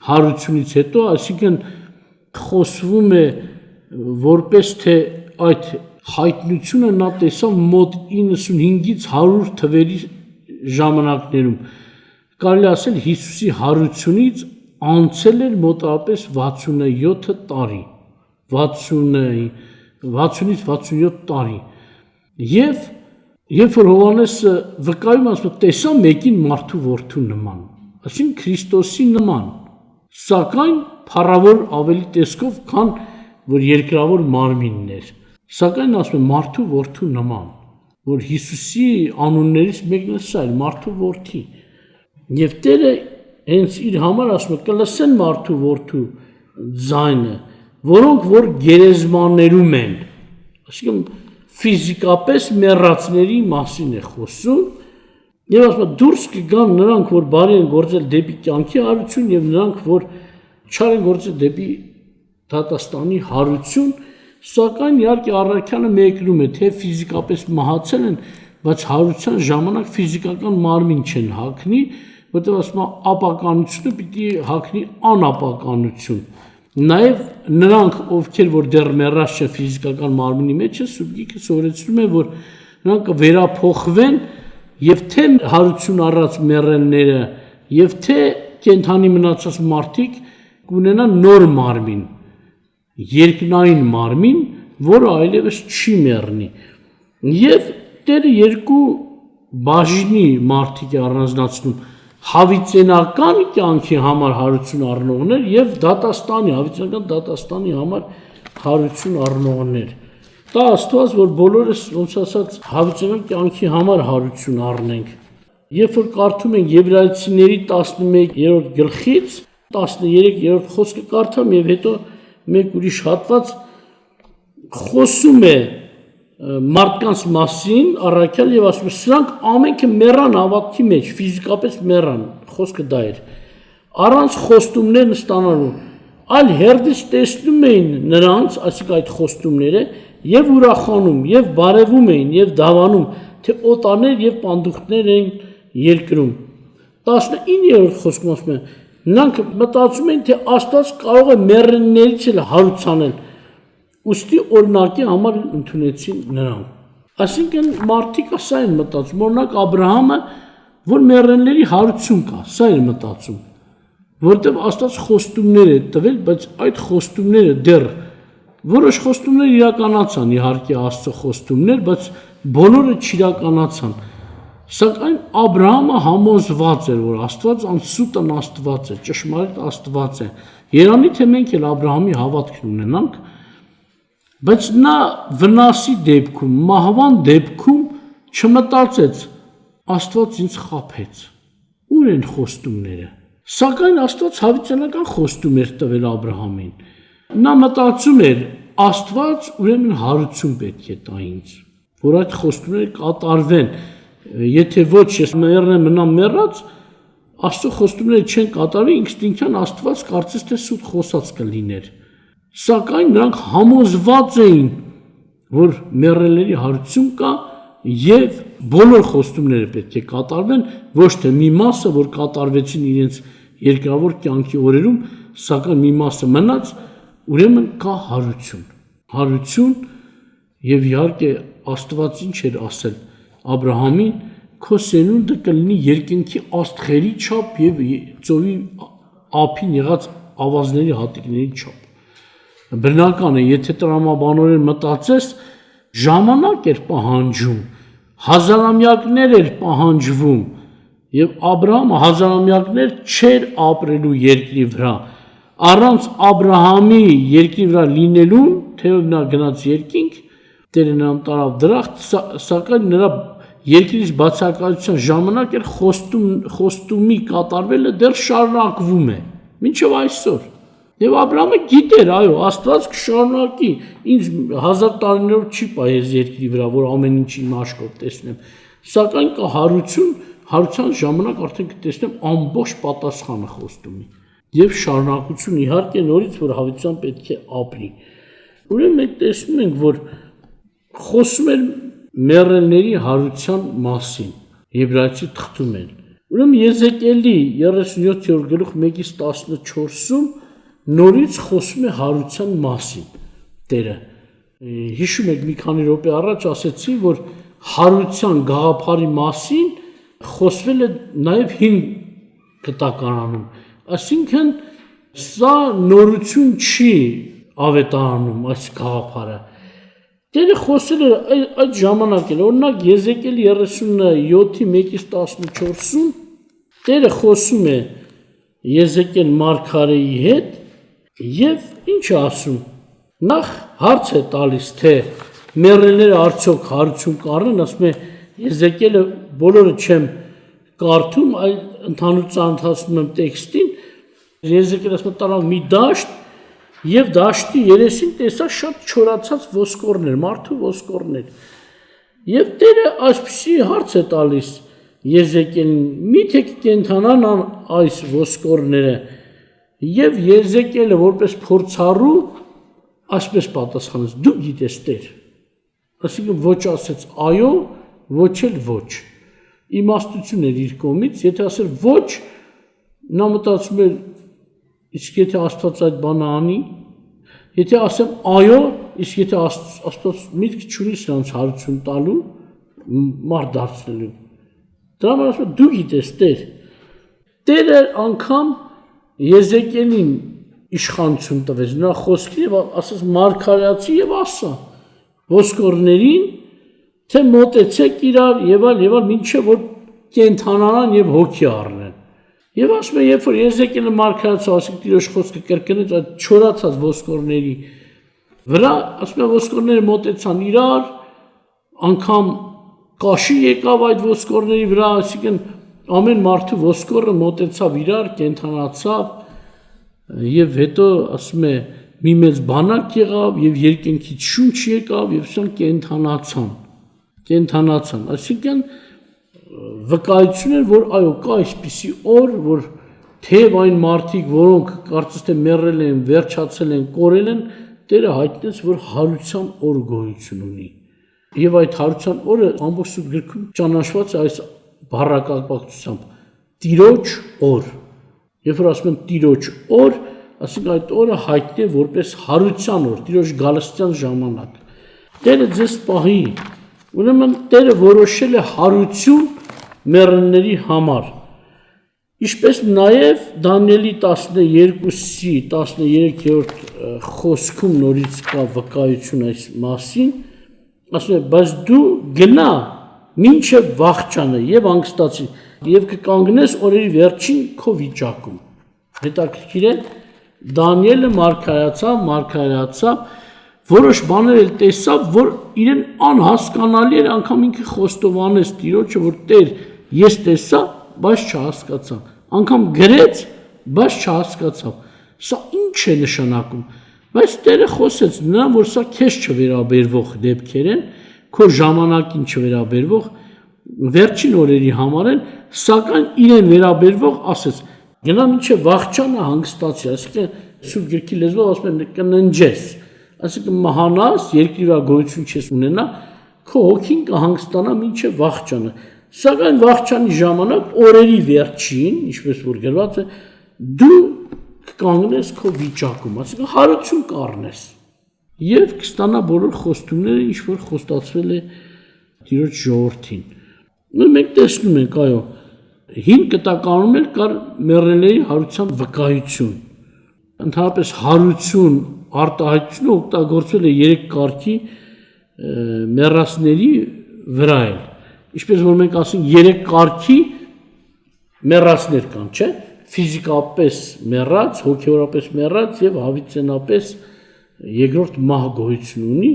հարությունից հետո, այսինքն խոսվում է որպես թե այդ հայտնությունը նա տեսավ մոտ 95-ից 100 թվերի ժամանակներում։ Կարելի ասել Հիսուսի հարությունից անցել էր մոտավորապես 67 տարի, 60-ից 67 տարի։ Եվ երբ որ Հովհաննեսը վկայում ասում է, տեսա մեկին մարդու որդու նման, այսինքն Քրիստոսի նման, սակայն փառավոր ավելի տեսքով, քան որ երկրավոր մարմինն էր, սակայն ասում է մարդու որդու նման։ որ Հիսուսի անուններից մեկն է սա, մարդու որդի։ Եվ Տերը հենց իր համար ասում է, կլսեն մարդու որդու ձայնը, որոնք որ գերեզմաներում են, այսինքն ֆիզիկապես մեռածների մասին է խոսում, եւ ասում է դուրս կգան նրանք, որ բարի են գործել դեպի կյանքի հարություն եւ նրանք, որ չար են գործել դեպի դատաստանի հարություն, սակայն իհարկե առաքյալը մեկնում է, թե ֆիզիկապես մահացել են, բայց հարության ժամանակ ֆիզիկական մարմին չեն հագնի, որտեղ ասում է ապականությունը պիտի հագնի անապականություն։ Նաև նրանք, ովքեր որ դեռ մեռած չեն ֆիզիկական մարմինի մեջ, Սուրբ Գիրքը սովորեցնում է, որ նրանք վերափոխվեն եւ թե հարություն առած մեռելները եւ թե կենդանի մնացած մարդիկ կունենան նոր մարմին, երկնային մարմին, որը այլևս չի մեռնի։ Եվ Տերը երկու բաժնի մարդիկ է առանձնացնում, հավիտենական կյանքի համար հարություն առնողներ եւ դատաստանի, հավիտենական դատաստանի համար հարություն առնողներ։ Դա Աստված, որ բոլորս ոնց ասած հավիտենական կյանքի համար հարություն առնենք։ Երբ որ կարդում ենք Եբրայեցիների 11-րդ գլխից 13-րդ խոսքը կարդամ եւ հետո մեկ ուրիշ հատված խոսում է մարդկանց մասին առաքյալ եւ ասում է սրանք ամենքը մեռան հավատքի մեջ, ֆիզիկապես մեռան, խոսքը դա էր, առանց խոստումներն ստանալու, այլ հերդից տեսնում էին նրանց, այսինքն այդ խոստումները եւ ուրախանում եւ բարևում էին եւ դավանում, թե օտարներ եւ պանդուխտներ էին երկրում։ 19-րդ խոսքում ասում է նրանք մտածում են, թե Աստված կարող է մեռելներից էլ հարուցանել, ուստի օրինակի համար ընդունեցին նրան։ Այսինքն մարդիկ սա են մտածում, օրինակ Աբրահամը, որ մեռելների հարություն կա, սա են մտածում, որտեղ Աստված խոստումներ է տվել, բայց այդ խոստումները դեռ որոշ խոստումներ իրականացան, իհարկե Աստծո խոստումներ, բայց բոլորը չիրականացան։ Սակայն Աբրահամը համոզված էր, որ Աստված անսուտն Աստված է, ճշմարիտ Աստված է։ Երանի թե մենք էլ Աբրահամի հավատքն ունենանք, բայց նա վնասի դեպքում, մահվան դեպքում չմտածեց, Աստված ինձ խաբեց։ Ուր են խոստումները։ Սակայն Աստված հավիտենական խոստում էր տվել Աբրահամին։ Նա մտածում էր, Աստված ուրեմն հարություն պետք է տա ինձ, որ այդ խոստումները կատարվեն։ Եթե ոչ ես մեռնեմ մնամ մեռած, Աստծո խոստումները չեն կատարվի, ինքնին Աստված կարծես թե սուտ խոսած կլիներ։ Սակայն նրանք համոզված էին, որ մեռելների հարություն կա եւ բոլոր խոստումները պետք է կատարվեն, ոչ թե մի մասը, որ կատարվեցին իրենց երկրավոր կյանքի օրերում, սակայն մի մասը մնաց, ուրեմն կա հարություն։ Հարություն եւ իհարկե Աստված ինչ էր ասել Աբրահամին, քո սերունդը կլինի երկնքի աստղերի չափ եւ ծովի ափին եղած ավազների հատիկների չափ։ Բնական է, եթե տրամաբանորեն մտածես, ժամանակ էր պահանջում, հազարամյակներ էր պահանջվում եւ Աբրահամը հազարամյակներ չէր ապրելու երկրի վրա։ Առանց Աբրահամի երկրի վրա լինելուն, թեև նա գնաց երկինք, Տերը նրան տարավ դրախտ, սակայն նրա երկրից բացակայության ժամանակ էր խոստումի կատարվելը դեռ շարունակվում է, մինչև այսօր։ Եվ Աբրահամը գիտեր, այո, Աստված կշարունակի, ինձ 1000 տարիներով չի պահես երկրի վրա, որ ամեն ինչի մաշկով տեսնեմ, սակայն կա հարություն, հարության ժամանակ արդեն կտեսնեմ ամբողջ պատասխանը խոստումի։ Եվ շարունակություն իհարկե նորից, որ հավիտյան պետք է ապրի։ Ուրեմն մենք տեսնում ենք, որ խոսում էր մեռելների հարության մասին, Եբրայեցի թղթում են։ Ուրեմն Եզեկիելի 37-րդ գլուխ 1-ից 14-ում նորից խոսում է հարության մասին Տերը։ Հիշում եք մի քանի րոպե առաջ ասեցի, որ հարության գաղափարի մասին խոսվել է նաև հին կտակարանում, այսինքն սա նորություն չի ավետարանում այս գաղափարը։ Տերը խոսել է այդ ժամանակ էլ, օրինակ Եզեկիել 37-ի 1-ից 14-ում Տերը խոսում է Եզեկիել մարգարեի հետ եւ ինչ է ասում։ Նախ հարց է տալիս, թե մեռելները արդյոք հարություն կառնեն, ասում է Եզեկիելը բոլորը չեմ կարդում, այլ ընդհանուր ծանոթացնում եմ տեքստին, Եզեկիելը ասում է տարավ մի դաշտ եւ դաշտի երեսին տեսա շատ չորացած ոսկորներ, մարդու ոսկորներ։ Եվ Տերը այսպիսի հարց է տալիս Եզեկիելին, միթե կկենդանան այս ոսկորները, եւ Եզեկիելը որպես փորձառու այսպես պատասխանեց. դու գիտես Տեր։ Այսինքն ոչ ասեց այո, ոչ էլ ոչ։ Իմաստություն էր իր կողմից, եթե ասեր ոչ, նա մտածում էր, իսկ եթե Աստված այդ բանը անի, եթե ասեմ այո, իսկ եթե Աստված միտք չունի սրանց հարություն տալու, մարդ դարձնելու։ Դրա համար ասում դու գիտես Տեր։ Տերը անգամ Եզեկիելին իշխանություն տվեց, նրա խոսքին եւ ասաց մարգարեացի եւ ասա ոսկորներին, թե մոտեցեք իրար եւ այլ, մինչեւ որ կենթանանան եւ հոգի առնեն։ Եվ ասում է, երբ որ Եզեկիելը մարգարեացավ, ասիկ Տիրոջ խոսքը կրկնեց այդ չորացած ոսկորների վրա, ասում է ոսկորները մոտեցան իրար, անգամ կաշի եկավ այդ ոսկորների վրա, այսինքն ամեն մարդու ոսկորը մոտեցավ իրար, կենթանացավ եւ հետո ասում է մի մեծ բանակ եղավ եւ երկնքից շունչ եկավ եւ սրանք կենթանացան, այսինքն վկայություն էր, որ այո, կա այսպիսի օր, որ թեև այն մարդիկ, որոնք կարծես թե մեռել են, վերջացել են, կորել են, Տերը հայտնեց, որ հարության օր գոյություն ունի։ Եվ այդ հարության օրը ամբողջ Սուրբ գրքում ճանաչված է այս բառակապակցությամբ Տիրոջ օր։ Երբ որ ասում են Տիրոջ օր, ասենք այդ օրը հայտնի է որպես հարության օր, Տիրոջ գալստյան ժամանակ։ Տերը ձեզ պահի, ուրեմն Տերը որոշել է հարություն մեռելների համար։ Ինչպես նաև Դանիելի 12-ի 13-րդ խոսքում նորից կա վկայություն այս մասին, ասում է, բայց դու գնա մինչև վախճանը եւ անգստացի եւ կկանգնես օրերի վերջին քո վիճակում։ Հետաքրքիր է, Դանիելը մարգարեացավ, որոշ բաներ էլ տեսավ, որ իրեն անհասկանալի էր, անգամ ինքը խոստովանեց Տիրոջը, որ Տեր, ես տեսա, բայց չհասկացա, անգամ գրեց, բայց չհասկացավ։ Սա ինչ է նշանակում։ Բայց Տերը խոսեց նրան, որ սա քեզ չվերաբերվող դեպքեր են, քո ժամանակին չվերաբերվող, վերջին օրերի համար են, սակայն իրեն վերաբերվող ասեց. գնա մինչև վախճանը հանգստացի, այսինքն Սուրբ գրքի լեզվով ասում են կննջես, այսինքն մահանաս, երկրի վրա գոյություն չես ունենա, քո հոգին կհանգստանա մինչև վախճանը։ Սակայն վախճանի ժամանակ օրերի վերջին, ինչպես որ գրված է, դու կկանգնես քո վիճակում, այսինքն հարություն կառնես եւ կստանա բոլոր խոստումները, ինչ որ խոստացվել է Տիրոջ ժողովրդին։ Մենք տեսնում ենք, այո, հին կտականում էլ կար մեռելների հարության վկայություն։ Ընդհանրապես հարություն արտահայտությունը օգտագործվել է 3 կարգի մեռածների վրա էլ։ Ինչպես որ մենք ասենք 3 կարգի մեռածներ կան, չէ՞։ Ֆիզիկապես մեռած, հոգեորապես մեռած եւ հավիտենապես երկրորդ մահ գոյություն ունի։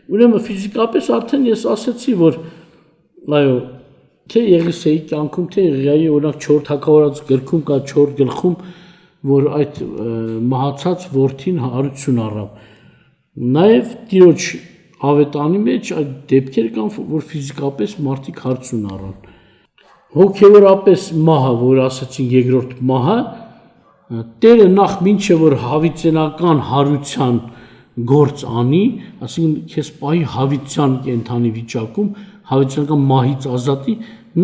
Ուրեմն ֆիզիկապես արդեն ես ասացի, որ այո, թե Եղիսեի կյանքում, թե Եղիայի օրինակ 4 թագավորաց գրքում կա 4 գլխում, որ այդ մահացած որդին հարություն առավ։ Նաև Տիրոջ ավետանի մեջ այդ դեպքեր կան, որ ֆիզիկապես մարդիկ հարություն առան։ Հոգևորապես մահը, որ ասացին երկրորդ մահը, Տերը նախ մինչև որ հավիտենական հարության գործ անի, ասինքն քեզ պահի հավիտյան կենթանի վիճակում, հավիտենական մահից ազատի,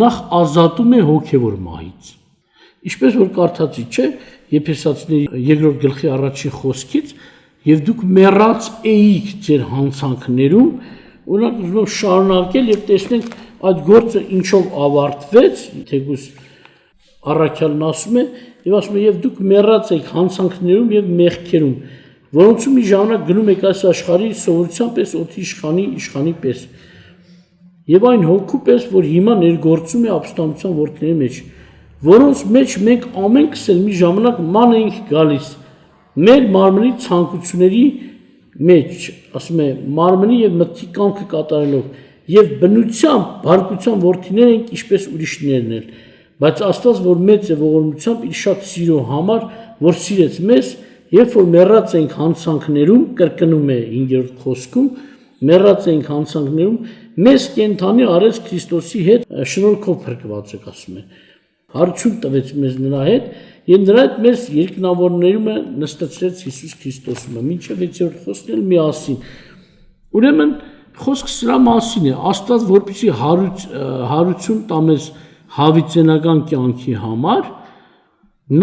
նախ ազատում է հոգևոր մահից։ Ինչպես որ կարդացի, չէ, Եփեսացիների 2-րդ գլխի առաջին խոսքից, եւ դուք մեռած էիք ձեր հանցանքներում, օրինակ ուզում եմ շարունակել եւ տեսնենք այդ գործը ինչով ավարտվեց, թեկուզ առաքյալն ասում է, եւ ասում է եւ դուք մեռած եք հանցանքներում եւ մեղքերում, որոնցում մի ժամանակ գնում եք այս աշխարհի սովորության պես օդի իշխանի պես։ Եվ այն հոգու պես, որ հիմա ներգործում է ապստամբության որդիների մեջ, որոնց մեջ մենք ամենքս էլ մի ժամանակ ման էինք գալիս, մեր մարմնի ցանկությունների մեջ, ասում է, մարմնի եւ մտքի կամքը կատարելով եւ բնությամբ բարկության որդիներ ենք ինչպես ուրիշներն էլ, բայց Աստված որ մեծ է ողորմությամբ իր շատ սիրո համար, որ սիրեց մեզ, երբ որ մեռած ենք հանցանքներում, կրկնում է 5-րդ խոսքում, մեռած ենք հանցանքներում, մեզ կենթանի արեց Քրիստոսի հետ, շնորհքով փրկված եք, ասում է, հարություն տվեց մեզ նրա հետ եւ նրա հետ մեզ երկնավորներում է նստեցրեց Հիսուս Քրիստոսում, մինչեւ 6-րդ խոսքն էլ միասին։ Ուրեմն խոսքը սրա մասին է, Աստված որպեսզի հարություն տա մեզ հավիտենական կյանքի համար,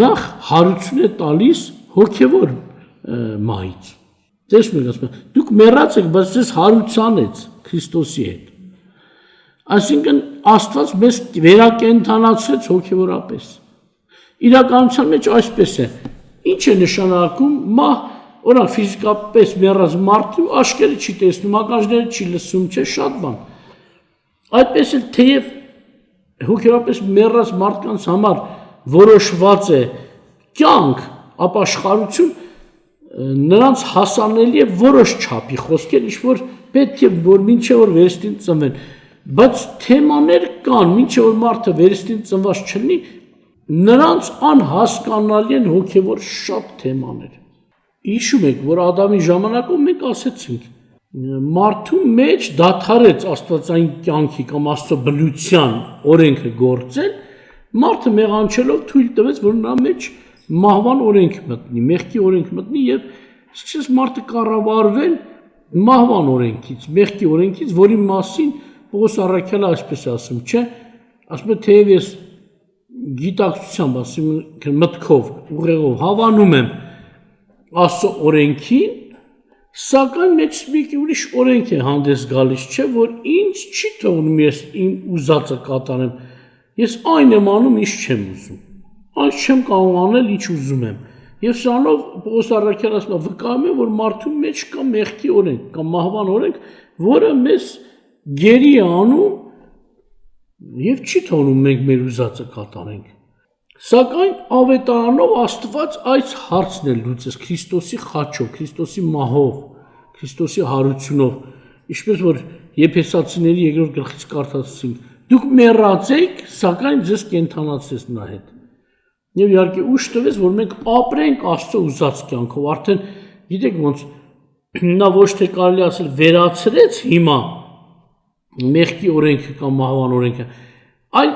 նախ հարություն է տալիս հոգևոր մահից։ Տեսնում եք, ասում եմ, դուք մեռած եք, բայց ձեզ հարուցանեց Քրիստոսի հետ։ Այսինքն Աստված մեզ վերակենդանացրեց հոգևորապես։ Իրականության մեջ այսպես է։ Ինչ է նշանակում մահ, օրինակ ֆիզիկապես մեռած մարդու աչքերը չի տեսնում, ականջները չի լսում, չէ, շատ բան։ Այդպես էլ թեև հոգևորապես մեռած մարդկանց համար որոշված է կյանք, ապաշխարություն, նրանց հասանելի է որոշ չափի խոսքեր, ինչ որ պետք է որ մինչև որ վերստին ծնվեն, բայց թեմաներ կան, մինչև որ մարդը վերստին ծնված չլինի, նրանց անհասկանալի են հոգևոր շատ թեմաներ։ Հիշում եք, որ Ադամի ժամանակում մենք ասեցինք, մարդու մեջ դադարեց աստվածային կյանքի կամ աստծո բնության օրենքը գործել, մարդը մեղանչելով թույլ տվեց, որ նրա մեջ մահվան օրենք մտնի, մեղքի օրենք մտնի եւ սկսեց մարդը կառավարվել մահվան օրենքից, մեղքի օրենքից, որի մասին Պողոս առաքյալը այսպես ասում, չէ, ասում է թեև ես գիտակցությամբ, ասում մտքով, ուղեղով հավանում եմ Աստծո օրենքին, սակայն մեծ մի ուրիշ օրենք է հանդես գալիս, չէ, որ ինձ չի թողնում ես իմ ուզածը կատարեմ, ես այն եմ անում, ինչ չեմ ուզում, այն չեմ կարող անել, ինչ ուզում եմ, եւ սրանով Պողոս առաքյալը ասում է, վկայում է, որ մարդու մեջ կա մեղքի օրենք, կամ մահվան օրենք, որը մեզ գերի է անում եւ չի թողնում մենք մեր ուզածը կատարենք։ Սակայն ավետարանով Աստված այս հարցն է լուծեց Քրիստոսի խաչով, Քրիստոսի մահով, Քրիստոսի հարությունով, ինչպես որ Եփեսացիների 2-րդ գլխից կարդացինք, դուք մեռած եք, սակայն ձեզ կենդանացրեց նրա հետ։ Եվ իհարկե ուշ տվեց, որ մենք ապրենք Աստծո ուզած կյանքով, արդեն գիտեք ոնց նա ոչ թե կարելի ասել վերացրեց հիմա մեղքի օրենքը կամ մահվան օրենքը, այլ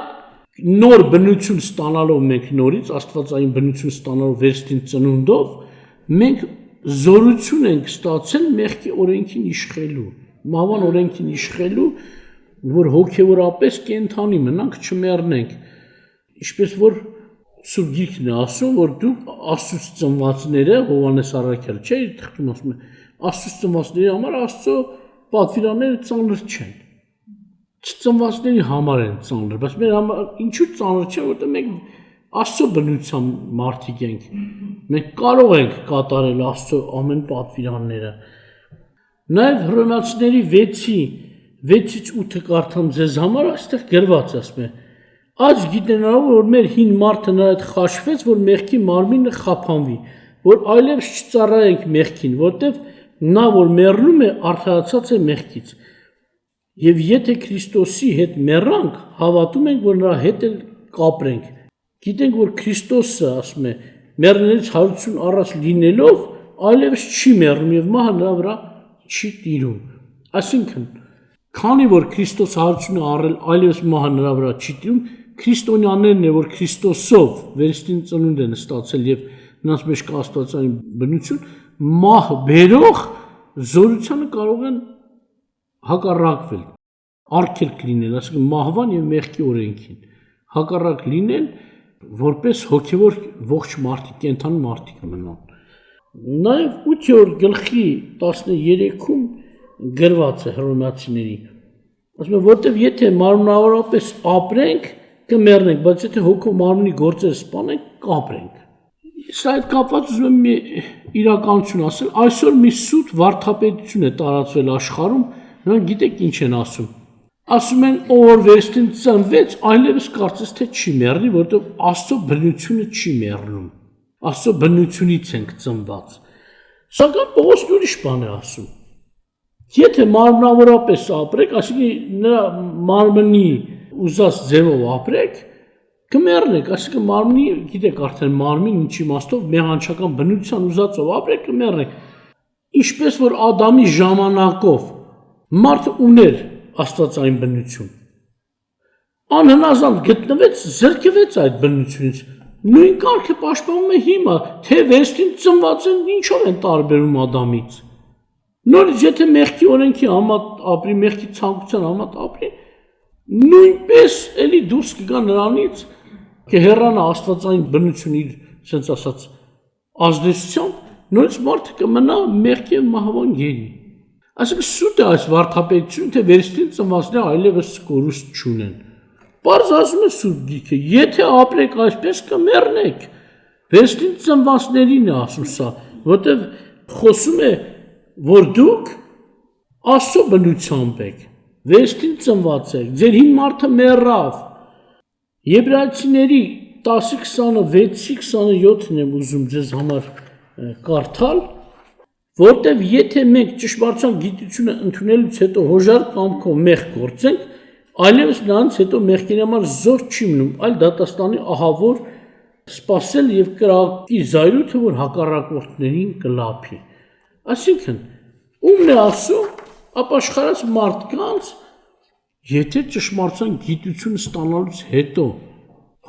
նոր բնություն ստանալով մենք նորից, աստվածային բնություն ստանալով վերստին ծնունդով, մենք զորություն ենք ստացել մեղքի օրենքին իշխելու, մահվան օրենքին իշխելու, որ հոգևորապես կենդանի մնանք, չմեռնենք, ինչպես որ Սուրբ Գիրքն է ասում, որ դուք Աստծուց ծնվածները, Հովհաննես առաքյալը, չէ, իր թղթում ասում է, Աստծուց ծնվածների համար Աստծո պատվիրանները ծանր չեն։ Չծնվածների համար են ծանր, բայց մեր համար ինչու ծանր չէ, որտեղ մենք Աստծո բնության մարդիկ ենք։ Մենք կարող ենք կատարել Աստծո ամեն պատվիրանները։ Նաև Հռոմեացիների 6-ից 8-ը կարդամ ձեզ համար, այստեղ գրված ասում է. Այս գիտենալով, որ մեր հին մարդը նրա հետ խաշվեց, որ մեղքի մարմինը խափանվի, որ այլևս չծառայենք մեղքին, որտեղ նա, որ մեռնում է, արդարացած է մեղքից։ Եվ եթե Քրիստոսի հետ մեռանք, հավատում ենք, որ նրա հետ էլ կապրենք։ Գիտենք, որ Քրիստոսը, ասում է, մեռներից հարություն առած լինելով, այլևս չի մեռնում եւ մահը նրա վրա չի տիրում։ Այսինքն, քանի որ Քրիստոս հարություն է առել, այլևս մահը նրա վրա չի տիրում, քրիստոնյաներն է, որ Քրիստոսով վերստին ծնունդ են ստացել եւ նրանց մեջ կա աստվածային բնություն, մահ բերող զորությանը կարող են հակառակվել, արգելք լինել, ասենք մահվան եւ մեղքի օրենքին, հակառակ լինել, որպես հոգեվոր ողջ մարդիկ, կենդանի մարդիկ մնան։ Նաեւ 8-րդ գլխի 13-ում գրված է Հռոմեացիների, ասում է, որտեւ եթե մարմնավորապես ապրենք, կմեռնենք, բայց եթե հոգով մարմնի գործերը սպանենք, կապրենք։ Սա հետ կապված ուզում եմ մի իրականություն ասել, այսօր մի սուտ վարդապետություն է տարածվել աշխարհում, նրանք գիտեք ինչ են ասում։ Ասում են, ով վերստին ծնվեց, այլևս կարծես թե չի մեռնի, որովհետև Աստծո բնությունը չի մեռնում։ Աստծո բնությունից ենք ծնված։ Սակայն Պողոսն ուրիշ բան է ասում։ Եթե մարմնավորապես ապրեք, այսինքն նրա մարմնի ուզած ձևով ապրեք, կմեռնեք, այսինքն մարմնի, գիտեք արդեն մարմին ինչ իմաստով մեղանչական բնության ուզածով ապրեք, կմեռնեք։ Ինչպես որ Ադամի ժամանակով մարդը ուներ աստվածային բնություն, անհնազանդ գտնվեց, զրկվեց այդ բնությունից։ Նույն կարգը պաշտպանում է հիմա, թե վերստին ծնված են, ինչով են տարբերում Ադամից։ Նորից եթե մեղքի օրենքի համաձայն ապրի, մեղքի ցանկության համաձայն ապրի, նույնպես էլի դուրս կգա նրանից, կհեռանա աստվածային բնություն իր, ասենց ասած, ազդեցությամբ, նորից մարդը կմնա մեղքի և մահվան գերի։ Այսինքն սուտ է այս վարդապետությունը, թե վերստին ծնվածները այլևս կորուստ չունեն։ Պարզ ասում է սուրբ գիրքը, եթե ապրեք այսպես կմեռնեք։ Վերստին ծնվածներին է ասում սա, որտեղ խոսում է, որ դուք Աստծո բնությամբ եք, վերստին ծնված եք, ձեր հին մարդը մեռավ։ Եբրայեցիների 10:26-27-ն եմ ուզում ձեզ համար կարդալ, որտեղ եթե մենք ճշմարտության գիտությունը ընդունելուց հետո հոժար կամքով մեղք գործենք, այլևս նրանց հետո մեղքերի համար զոհ չի մնում, այլ դատաստանի ահավոր սպասել և կրակի զայրույթը, որ հակառակորդներին կլափի։ Այսինքն, ումն է ասում, ապաշխարած մարդկանց, եթե ճշմարտության գիտությունը ստանալուց հետո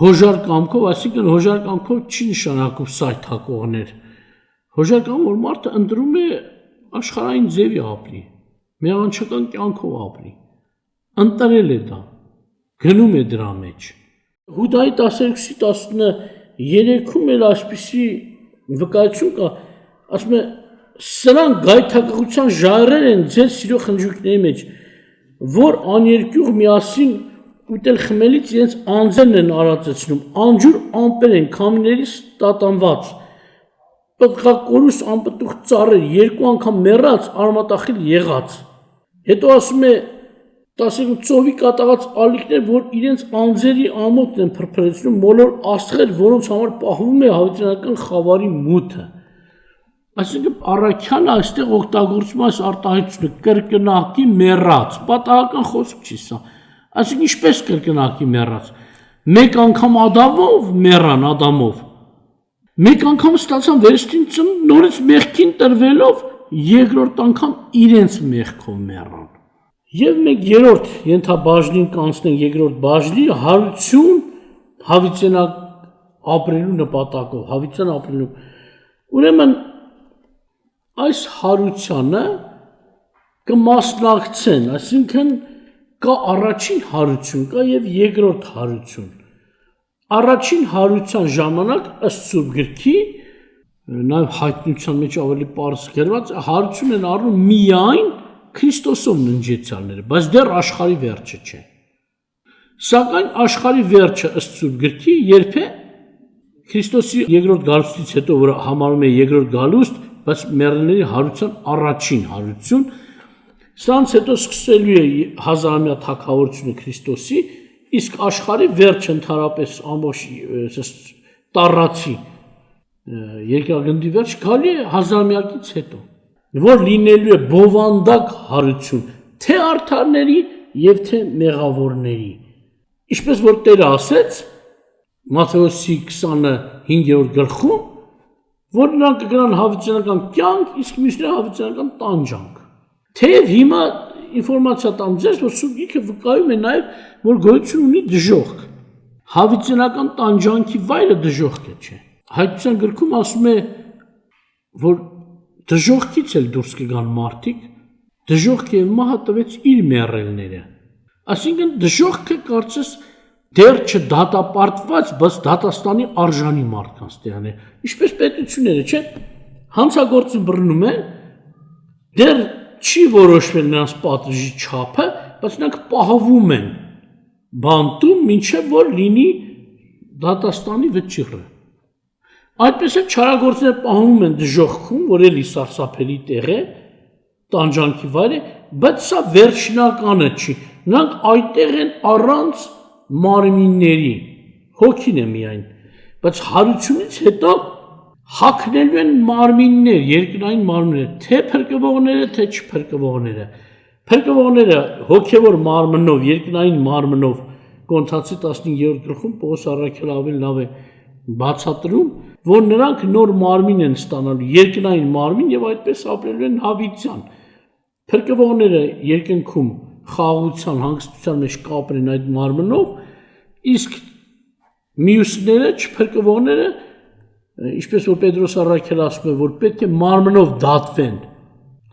հոժար կամքով, այսինքն հոժար կամքով չի նշանակում սայթակողներ, հոժար կամքով, որ մարդը ընտրում է աշխարհային ձևի ապրի, մեղանչական կյանքով ապրի, ընտրել է դա, գնում է դրա մեջ։ Հուդայի 12:13-ում էլ այսպիսի վկայություն կա, ասում է, սրանք գայթակղության ժայռեր են ձեր սիրո խնջույքների մեջ, որ աներկյուղ միասին ուտել խմելից իրենց անձերն են արածեցնում, անջուր ամպեր են քամիներից տատանված, պտղակորուս անպտուղ ծառեր, երկու անգամ մեռած, արմատախիլ եղած։ Հետո ասում է 12 ծովի կատաղած ալիքներ, որ իրենց անձերի ամոթն են փրփրեցնում, մոլոր աստղեր, որոնց համար պահվում է հավիտենական խավարի մութը։ Այսինքն առաքյալը այստեղ օգտագործում այս արտահայտությունը կրկնակի մեռած, պատահական խոսք չի սա։ Այսինքն ինչպես կրկնակի մեռած։ Մեկ անգամ Ադամով մեռան Ադամով։ Մեկ անգամ ստացան վերստին ծնունդ, նորից մեղքին տրվելով, երկրորդ անգամ իրենց մեղքով մեռան։ Եվ մենք երրորդ ենթաբաժնին կանցնենք երկրորդ բաժնի հարություն հավիտենակ ապրելու նպատակով, հավիտյան ապրելու։ Ուրեմն այս հարությանը կմասնակցեն, այսինքն կա առաջին հարություն, կա և երկրորդ հարություն։ Առաջին հարության ժամանակ ըստ Սուրբ գրքի, նաև հայտնության մեջ ավելի պարզ գրված, հարություն են առնում միայն Քրիստոսով ննջեցյալները, բայց դեռ աշխարհի վերջը չէ։ Սակայն աշխարհի վերջը ըստ Սուրբ գրքի երբ է Քրիստոսի երկրորդ գալուստից հետո, որ համարում է երկրորդ գալուստ, բայց մեռելների հարության առաջին հարություն, սրանց հետո սկսելու է հազարամյա թագավորությունը Քրիստոսի, իսկ աշխարհի վերջը ընդհանրապես ամբողջ տառացի երկրագնդի վերջ գալի է հազարամյակից հետո, որ լինելու է բովանդակ հարություն, թե արդարների և թե մեղավորների։ Ինչպես որ Տերը ասեց Մատթեոս 25-րդ գլխում, որ նրանք կգնան հավիտենական կյանք, իսկ մյուսները հավիտենական տանջանք։ Թեև հիմա ինֆորմացիա տամ ձեզ, որ Սուրբ գիրքը վկայում է նաև, որ գոյություն ունի դժոխք։ Հավիտենական տանջանքի վայրը դժոխքը չէ։ Հայտնության գրքում ասում է, որ դժոխքից էլ դուրս կգան մարդիկ, դժոխքը և մահը տվեց իր մեռելները։ Այսինքն դժոխքը կարծես դեռ չդատապարտված, բայց դատաստանի արժանի մարդկանց տեղն է, ինչպես պետությունները, չէ՞, հանցագործը բռնում են, դեռ չի որոշվել նրանց պատժի չափը, բայց նրանք պահվում են բանտում, մինչև որ լինի դատաստանի վճիռը։ Այդպես էլ չարագործները պահվում են դժոխքում, որ էլի սարսափելի տեղ է, տանջանքի վայր է, բայց սա վերջնականը չի։ Նրանք այդտեղ են առանց մարմինների, հոգին է միայն, բայց հարությունից հետո հագնելու են մարմիններ, երկնային մարմիններ, թե փրկվողները, թե չփրկվողները։ Փրկվողները հոգևոր մարմնով, երկնային մարմնով Կորինթացի 15-րդ գլխում Պողոս առաքյալը ավելի լավ է բացատրում, որ նրանք նոր մարմին են ստանալու, երկնային մարմին եւ այդպես ապրելու են հավիտյան։ Փրկվողները երկնքում խաղաղության, հանգստության մեջ կապրեն այդ մարմնով, իսկ մյուսները, չփրկվողները, ինչպես որ Պետրոս առաքյալը ասում է, որ պետք է մարմնով դատվեն,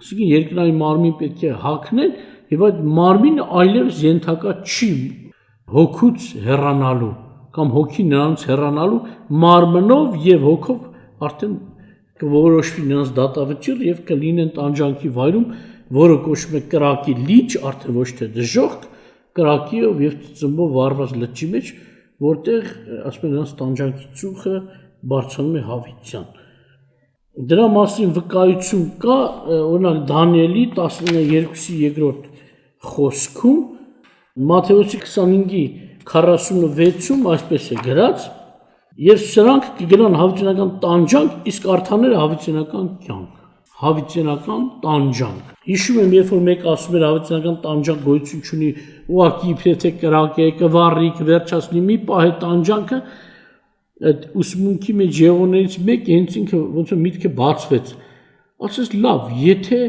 այսինքն երկնային մարմին պետք է հագնեն եւ այդ մարմինը այլևս ենթակա չի հոգուց հեռանալու կամ հոգի նրանց հեռանալու մարմնով եւ հոգով արդեն կորոշվի նրանց դատավճիռ եւ կլինեն տանջանքի վայրում, որը կոչվում է կրակի լիճ, արդեն ոչ թե դժոխք, կրակիով եւ ծնբով վառված լճի մեջ, որտեղ ասում են նրանց տանջանքի ծուխը բարձրանում է հավիտյան։ Դրա մասին վկայություն կա, օրինակ Դանիելի 12-րդ խոսքում, Մատթեոսի 25-ի 46-ում այսպես է գրած. եւ սրանք կգնան հավիտենական տանջանք, իսկ արթաները հավիտենական կյանք, հավիտենական տանջանք։ Հիշում եմ, երբ որ մեկ ասում էր հավիտենական տանջանք գոյություն չունի, ուղղակի իբրև թե կրակ է, կվառի, կվերջացնի, մի պահ է տանջանքը, այդ ուսմունքի մեջ եղողներից մեկը հենց ինքը ոնց որ միտքը բացվեց։ Ասես լավ, եթե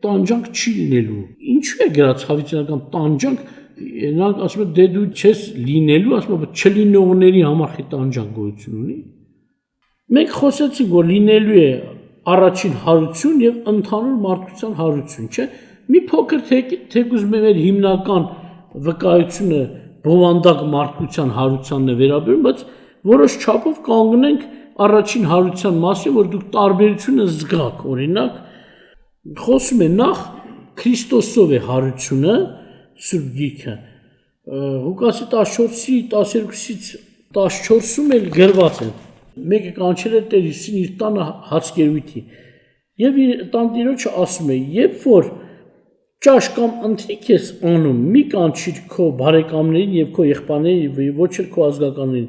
տանջանք չի լինելու, ինչու է գրած հավիտենական տանջանք, նրանք ասում են դե դու չես լինելու, ասում են չլինողների համար խի տանջանք գոյություն ունի։ Մենք խոսեցինք, որ լինելու է առաջին հարություն եւ ընդհանուր մարդկության հարություն, չէ՞։ Մի փոքր թեկուզ մեր հիմնական վկայությունը բովանդակ մարդկության հարությանն է վերաբերում, բայց որոշ չափով կանգնենք առաջին հարության մասին, որ դուք տարբերությունը զգաք, օրինակ, խոսում է նախ Քրիստոսով է հարությունը, Սուրբ Գիրքը, Ղուկասի 14-ի 12-ից 14-ում էլ գրված է, մեկը կանչել է Տեր Հիսուսին իր տանը հացկերույթի, եւ իր տանտիրոջը ասում է, երբ որ ճաշ կամ ընթրիք ես անում, մի կանչիր քո բարեկամներին եւ քո եղբայրներին, ոչ էլ քո ազգականներին,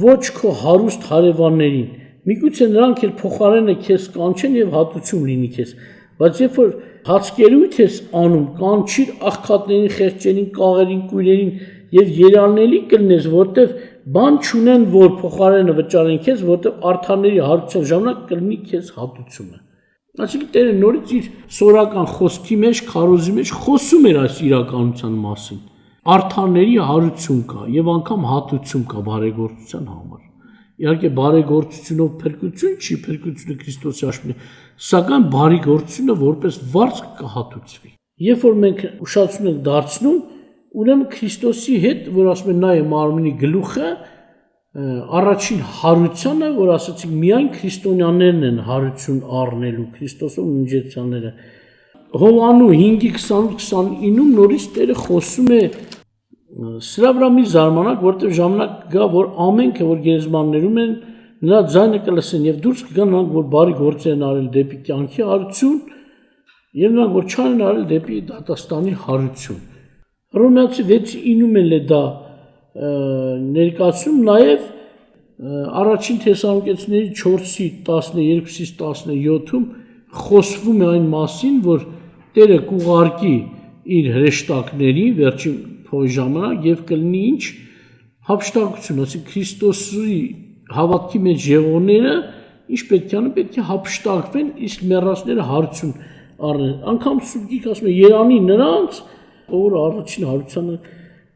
ոչ քո հարուստ հարևաններին, միգուցե նրանք էլ փոխարենը քեզ կանչեն եւ հատուցում լինի քեզ, բայց երբ որ հացկերույթ ես անում, կանչիր աղքատներին, խեղճերին, կաղերին, կույրերին եւ երանելի կլինես, որտեվ բան չունեն, որ փոխարենը վճարեն քեզ, որտեվ արթանների հարության ժամանակ կլինի քեզ հատուցումը։ Այսինքն Տերը նորից իր սորական խոսքի մեջ, քարոզի մեջ խոսում էր այս իրականության մասին։ Արթանների հարություն կա եւ անգամ հատուցում կա բարեգործության համար։ Իհարկե բարեգործությունով փրկություն չի, փրկությունը Քրիստոսի աշխարհն է, սակայն բարեգործությունը որպես վարձ կհատուցվի։ Երբ որ մենք ուշադրություն ենք դարձնում, ուրեմն Քրիստոսի հետ, որ ասում են նա է մարմնի գլուխը, առաջին հարությանը, որ ասացինք միայն քրիստոնյաներն են հարություն առնելու, Քրիստոսով ննջեցյանները։ Հովանու 5:28-29-ում նորից Տերը խոսում է սրա վրա մի զարմանակ, որտեղ ժամանակ գա, որ ամենքը, որ գերեզմաններում են, նրա ձայնը կլսեն եւ դուրս կգան նրանք, որ բարի գործեր են արել դեպի կյանքի հարություն, եւ նրանք, որ չան արել դեպի դատաստանի հարություն։ Հռոմեացի 6:9-ում էլ է դա ներկայացնում, նաեւ առաջին Թեսաղոնիկեցիների 4:12-ից 17-ում խոսվում է այն մասին, որ Տերը կուղարկի իր հրեշտակների վերջին փոյ ժամանակ եւ կլինի ինչ հափշտակություն, ասենք Քրիստոսի հավատքի մեջ եղողները ինչ պետք է անեն, պետք է հափշտակվեն, իսկ մեռածները հարություն առնեն։ Անկամ Սուրբ Գիրքը ասում է Երանի նրանց, որ առաջին հարությանը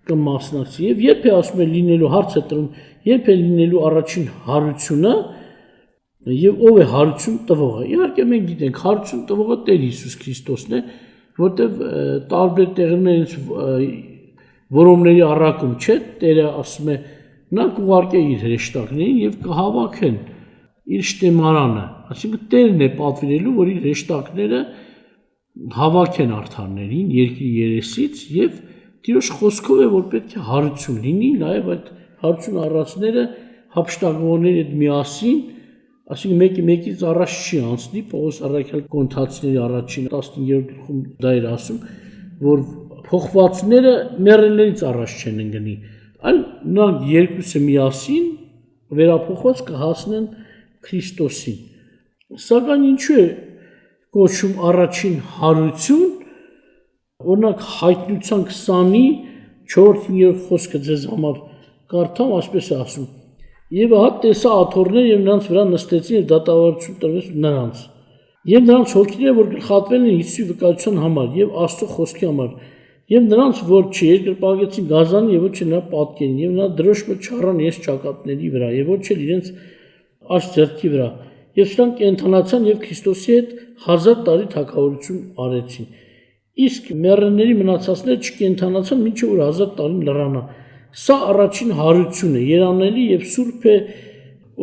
կմասնակցի եւ երբ է ասում է լինելու հարց է տրում, երբ է լինելու առաջին հարությունը եւ ով է հարություն տվողը։ Իհարկե մենք գիտենք, հարություն տվողը Տեր Հիսուս Քրիստոսն է, որտեւ տարբեր տեղերից որոմների առակում չէ, Տերը ասում է նա կուղարկե իր հրեշտակներին եւ կհավաքեն իր շտեմարանը, այսինքն Տերն է պատվիրելու, որ իր հրեշտակները հավաքեն արթաններին երկրի երեսից եւ Տիրոջ խոսքով է, որ պետք է հարություն լինի, նաեւ այդ հարություն առածները հափշտակողների հետ միասին, այսինքն մեկը մեկից առաջ չի անցնի, Պողոս առաքյալ Կորինթացիների առաջին 15-րդ գլխում դա էր ասում, որ փոխվածները մեռելներից առաջ չեն ընկնի, այլ նրանք երկուսը միասին վերափոխված կհասնեն Քրիստոսին։ Սակայն ինչու է կոչում առաջին հարություն, օրինակ հայտնության 20-ի 4-5 խոսքը ձեզ համար կարդամ, ասպես է ասում. Եվ ահա տեսա աթոռներ եւ նրանց վրա նստեցին եւ դատավարություն տրվեց նրանց։ Եվ նրանց հոգիները, որ գլխատվել են Հիսուսի վկայության համար եւ Աստծո խոսքի համար, եւ նրանց, որ չերկրպագեցին գազանին եւ ոչ նրա պատկերին, եւ նա դրոշմը չառան ես ճակատների վրա, եւ ոչ էլ իրենց աջ ձեռքի վրա։ Եվ սրանք կենթանացան եւ Քրիստոսի հետ 1000 տարի թագավորություն արեցին։ Իսկ մեռելների մնացածները չկենթանացան, մինչև որ 1000 տարին լռանա։ Սա առաջին հարությունը, երանելի եւ սուրբ է,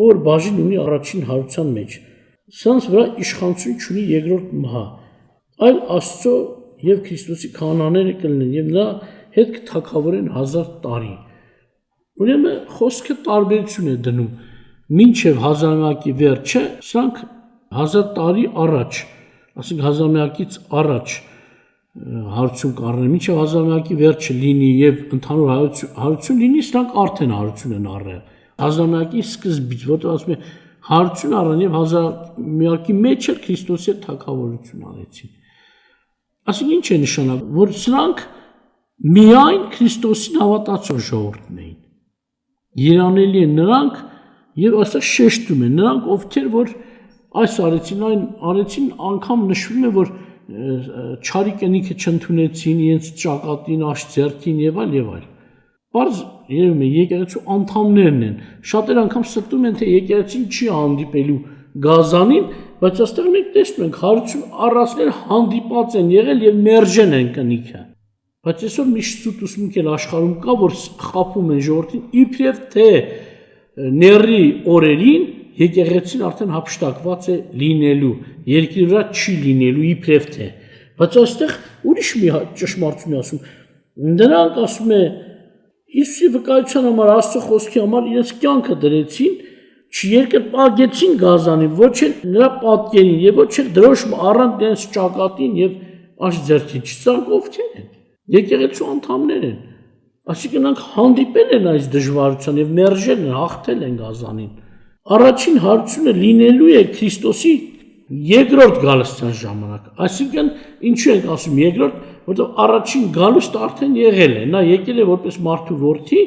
որ բաժին ունի առաջին հարության մեջ։ Սրանց վրա իշխանություն չունի երկրորդ մահը, այլ Աստծո եւ Քրիստոսի քահանաները կլինեն եւ նրա հետ կթագավորեն 1000 տարի։ Ուրեմն խոսքը տարբերություն է դնում, մինչև հազարամյակի վերջը, սրանք 1000 տարի առաջ, ասենք հազարամյակից առաջ հարություն կառնեն, մինչև հազարամյակի վերջը լինի եւ ընդհանուր հարություն լինի, սրանք արդեն հարություն են առել։ Հազարամյակի սկզբից, որտեղ ասում է հարություն առան եւ հազարամյակի մեջ էլ Քրիստոսի հետ թագավորություն արեցին։ Այսինքն ինչ է նշանակում, որ սրանք միայն Քրիստոսին հավատացող ժողովուրդն էին։ Երանելի են նրանք եւ ասա շեշտում են նրանք, ովքեր որ այս արեցին, այն արեցին, անգամ նշվում է, որ չարի կնիքը չընդունեցին, իրենց ճակատին, աջ ձեռքին եւ այլ եւ այլ։ Պարզ երևում է եկեղեցու անդամներն են։ Շատեր անգամ ստում են, թե եկեղեցին չի հանդիպելու գազանին, բայց այստեղ մենք տեսնում ենք հարություն առածներ հանդիպած են եղել եւ մերժեն են կնիքը։ Բայց այսօր միշտ սուտ ուսմունք էլ աշխարհում կա, որ խափում են ժողովրդին, իբրև թե ների օրերին եկեղեցին արդեն հափշտակված է լինելու, երկրի վրա չի լինելու իբրև թե։ Բայց այստեղ ուրիշ մի ճշմարտություն է ասում։ Նրանք ասում է Հիսուսի վկայության համար, Աստծո խոսքի համար իրենց կյանքը դրեցին, չերկրպագեցին գազանին, ոչ էլ նրա պատկերին եւ ոչ էլ դրոշմ առան դրանց ճակատին եւ աջ ձեռքին, չսանք ովքեր են։ Եկեղեցու անդամներ են։ Այսինքն նրանք հանդիպել են այս դժվարության եւ մերժել են, հաղթել են գազանին։ Առաջին հարությունը լինելու է Քրիստոսի երկրորդ գալստյան ժամանակ։ Այսինքն ինչու ենք ասում երկրորդ, որովհետեւ առաջին գալուստը արդեն եղել է, նա եկել է որպես մարդու որդի,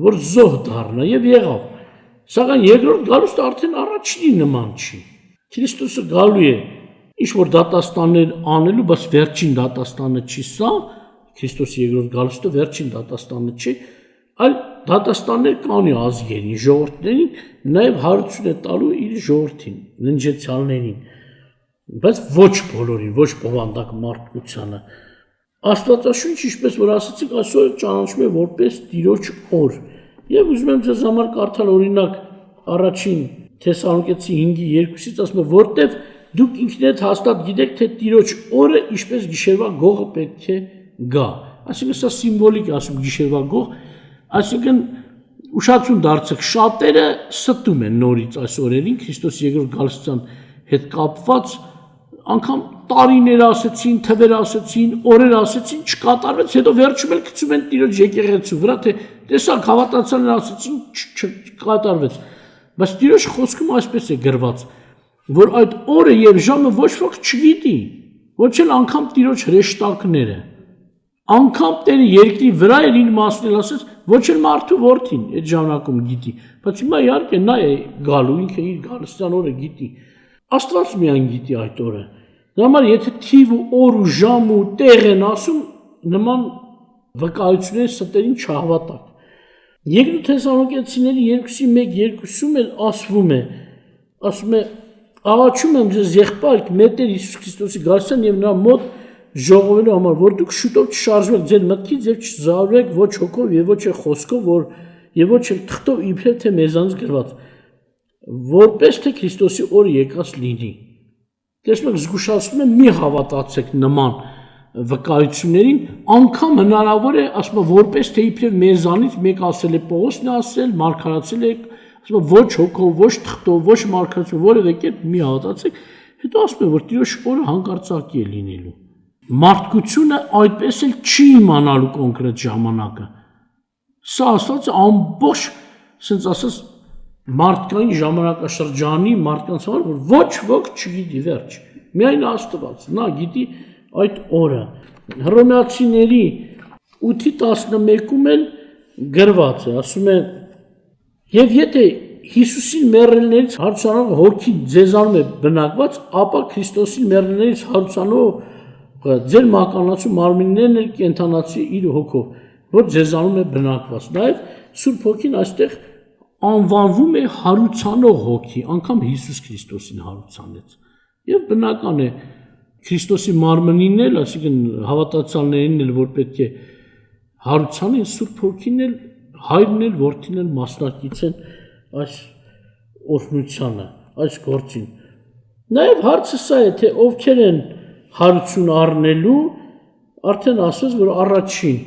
որ զոհ դառնա եւ եղավ։ Սակայն երկրորդ գալուստը արդեն առաջինի նման չի։ Քրիստոսը գալու է ինչ որ դատաստաններ անելու, բայց վերջին դատաստանը չի սա, Քրիստոսի երկրորդ գալուստը վերջին դատաստանը չի, այլ դատաստաններ կանի ազգերին, ժողովուրդներին, նաև հարություն է տալու իր ժողովրդին, ննջեցյալներին, բայց ոչ բոլորին, ոչ բովանդակ մարդկությանը։ Աստվածաշունչ, ինչպես որ ասացիք, այսօր ճանաչվում է որպես Տիրոջ օր։ Եվ ուզում եմ ձեզ համար կարդալ օրինակ առաջին Թեսաղոնիկեցի 5:2-ից ասում է, որտև դուք ինքներդ հաստատ գիտեք, թե Տիրոջ օրը ինչպես գիշերվա գողը պետք է գա։ Այսինքն սա սիմվոլիկ ասում գիշերվա գող, այսինքն ուշադրություն դարձեք, շատերը ստում են նորից այս օրերին Քրիստոսի երկրորդ գալստյան հետ կապված, անգամ տարիներ ասեցին, թվեր ասեցին, օրեր ասեցին, չկատարվեց, հետո վերջում էլ գցում են Տիրոջ եկեղեցու վրա, թե տեսակ հավատացյալներ ասեցին, չկատարվեց։ Բայց Տիրոջ խոսքում այսպես է գրված, որ այդ օրը եւ ժամը ոչ ոք չգիտի, ոչ էլ անգամ Տիրոջ հրեշտակները։ Անգամ Տերը երկրի վրա էր իր մասն ասեց, ոչ էլ մարդու որդին այդ ժամանակում գիտի, բայց հիմա իհարկե նա է գալու, ինքը իր գալստյան օրը գիտի։ Աստված միայն գիտի այդ օրը։ Դրա համար եթե թիվ ու օր ու ժամ ու տեղ են ասում, նման վկայությունների ստերին չհավատակ։ Երկրորդ Թեսաղոնիկեցիների 2:1-2-ում էլ ասում է, աղաչում եմ ձեզ եղբայր մետեր Հիսուս Քրիստոսի գալստյան եւ նրա մոտ ժողովելու համար, որ դուք շուտով չշարժվեք ձեր մտքից եւ չզարուեք ոչ հոգով եւ ոչ խոսքով, եւ ոչ էլ թղթով իբրև թե մեզանից գրված, որպես թե Քրիստոսի օրը եկած լինի։ Տեսնում եք, զգուշացնում եմ, մի հավատացեք նման վկայություններին, անգամ հնարավոր է, ասում եմ, որպես թե իբրև մեզանից մեկ ասել է Պողոսն է ասել, մարգարացել է, ասում եմ, ոչ հոգով, ոչ թղթով, ոչ մարգարացով, որևէ կերպ մի հավատացեք, հետո ասում եմ, որ Տիրոջ օրը հանկարծակի է լինելու։ Մարդկությունը այդպես էլ չի իմանալու կոնկրետ ժամանակը։ Սա ասած ամբողջ, ասենց ասած, մարդկային ժամանակաշրջանի մարդկանց համար, որ ոչ ոք չգիտի վերջ։ Միայն Աստված, նա գիտի այդ օրը։ Հռոմեացիների 8:11-ում էլ գրված է, ասում է. «Եվ եթե Հիսուսին մեռելներից հարուցանող հոգի ձեզանում է բնակված, ապա Քրիստոսին մեռելներից հարուցանող ձեր մականացու մարմիններն էլ կենթանացի իր հոգով, որ ձեզանում է բնակված»։ Նաև Սուրբ Հոգին այստեղ անվանվում է հարուցանող հոգի, անգամ Հիսուս Քրիստոսին հարուցանեց։ Եվ բնական է Քրիստոսի մարմնին էլ, այսինքն հավատացյալներին էլ, որ պետք է հարուցանեն, Սուրբ Հոգին էլ, Հայրն էլ, Որդին էլ մասնակից են այս օրհնությանը, այս գործին։ Նաև հարցը սա է, թե ովքեր են հարություն առնելու, արդեն ասած, որ առաջին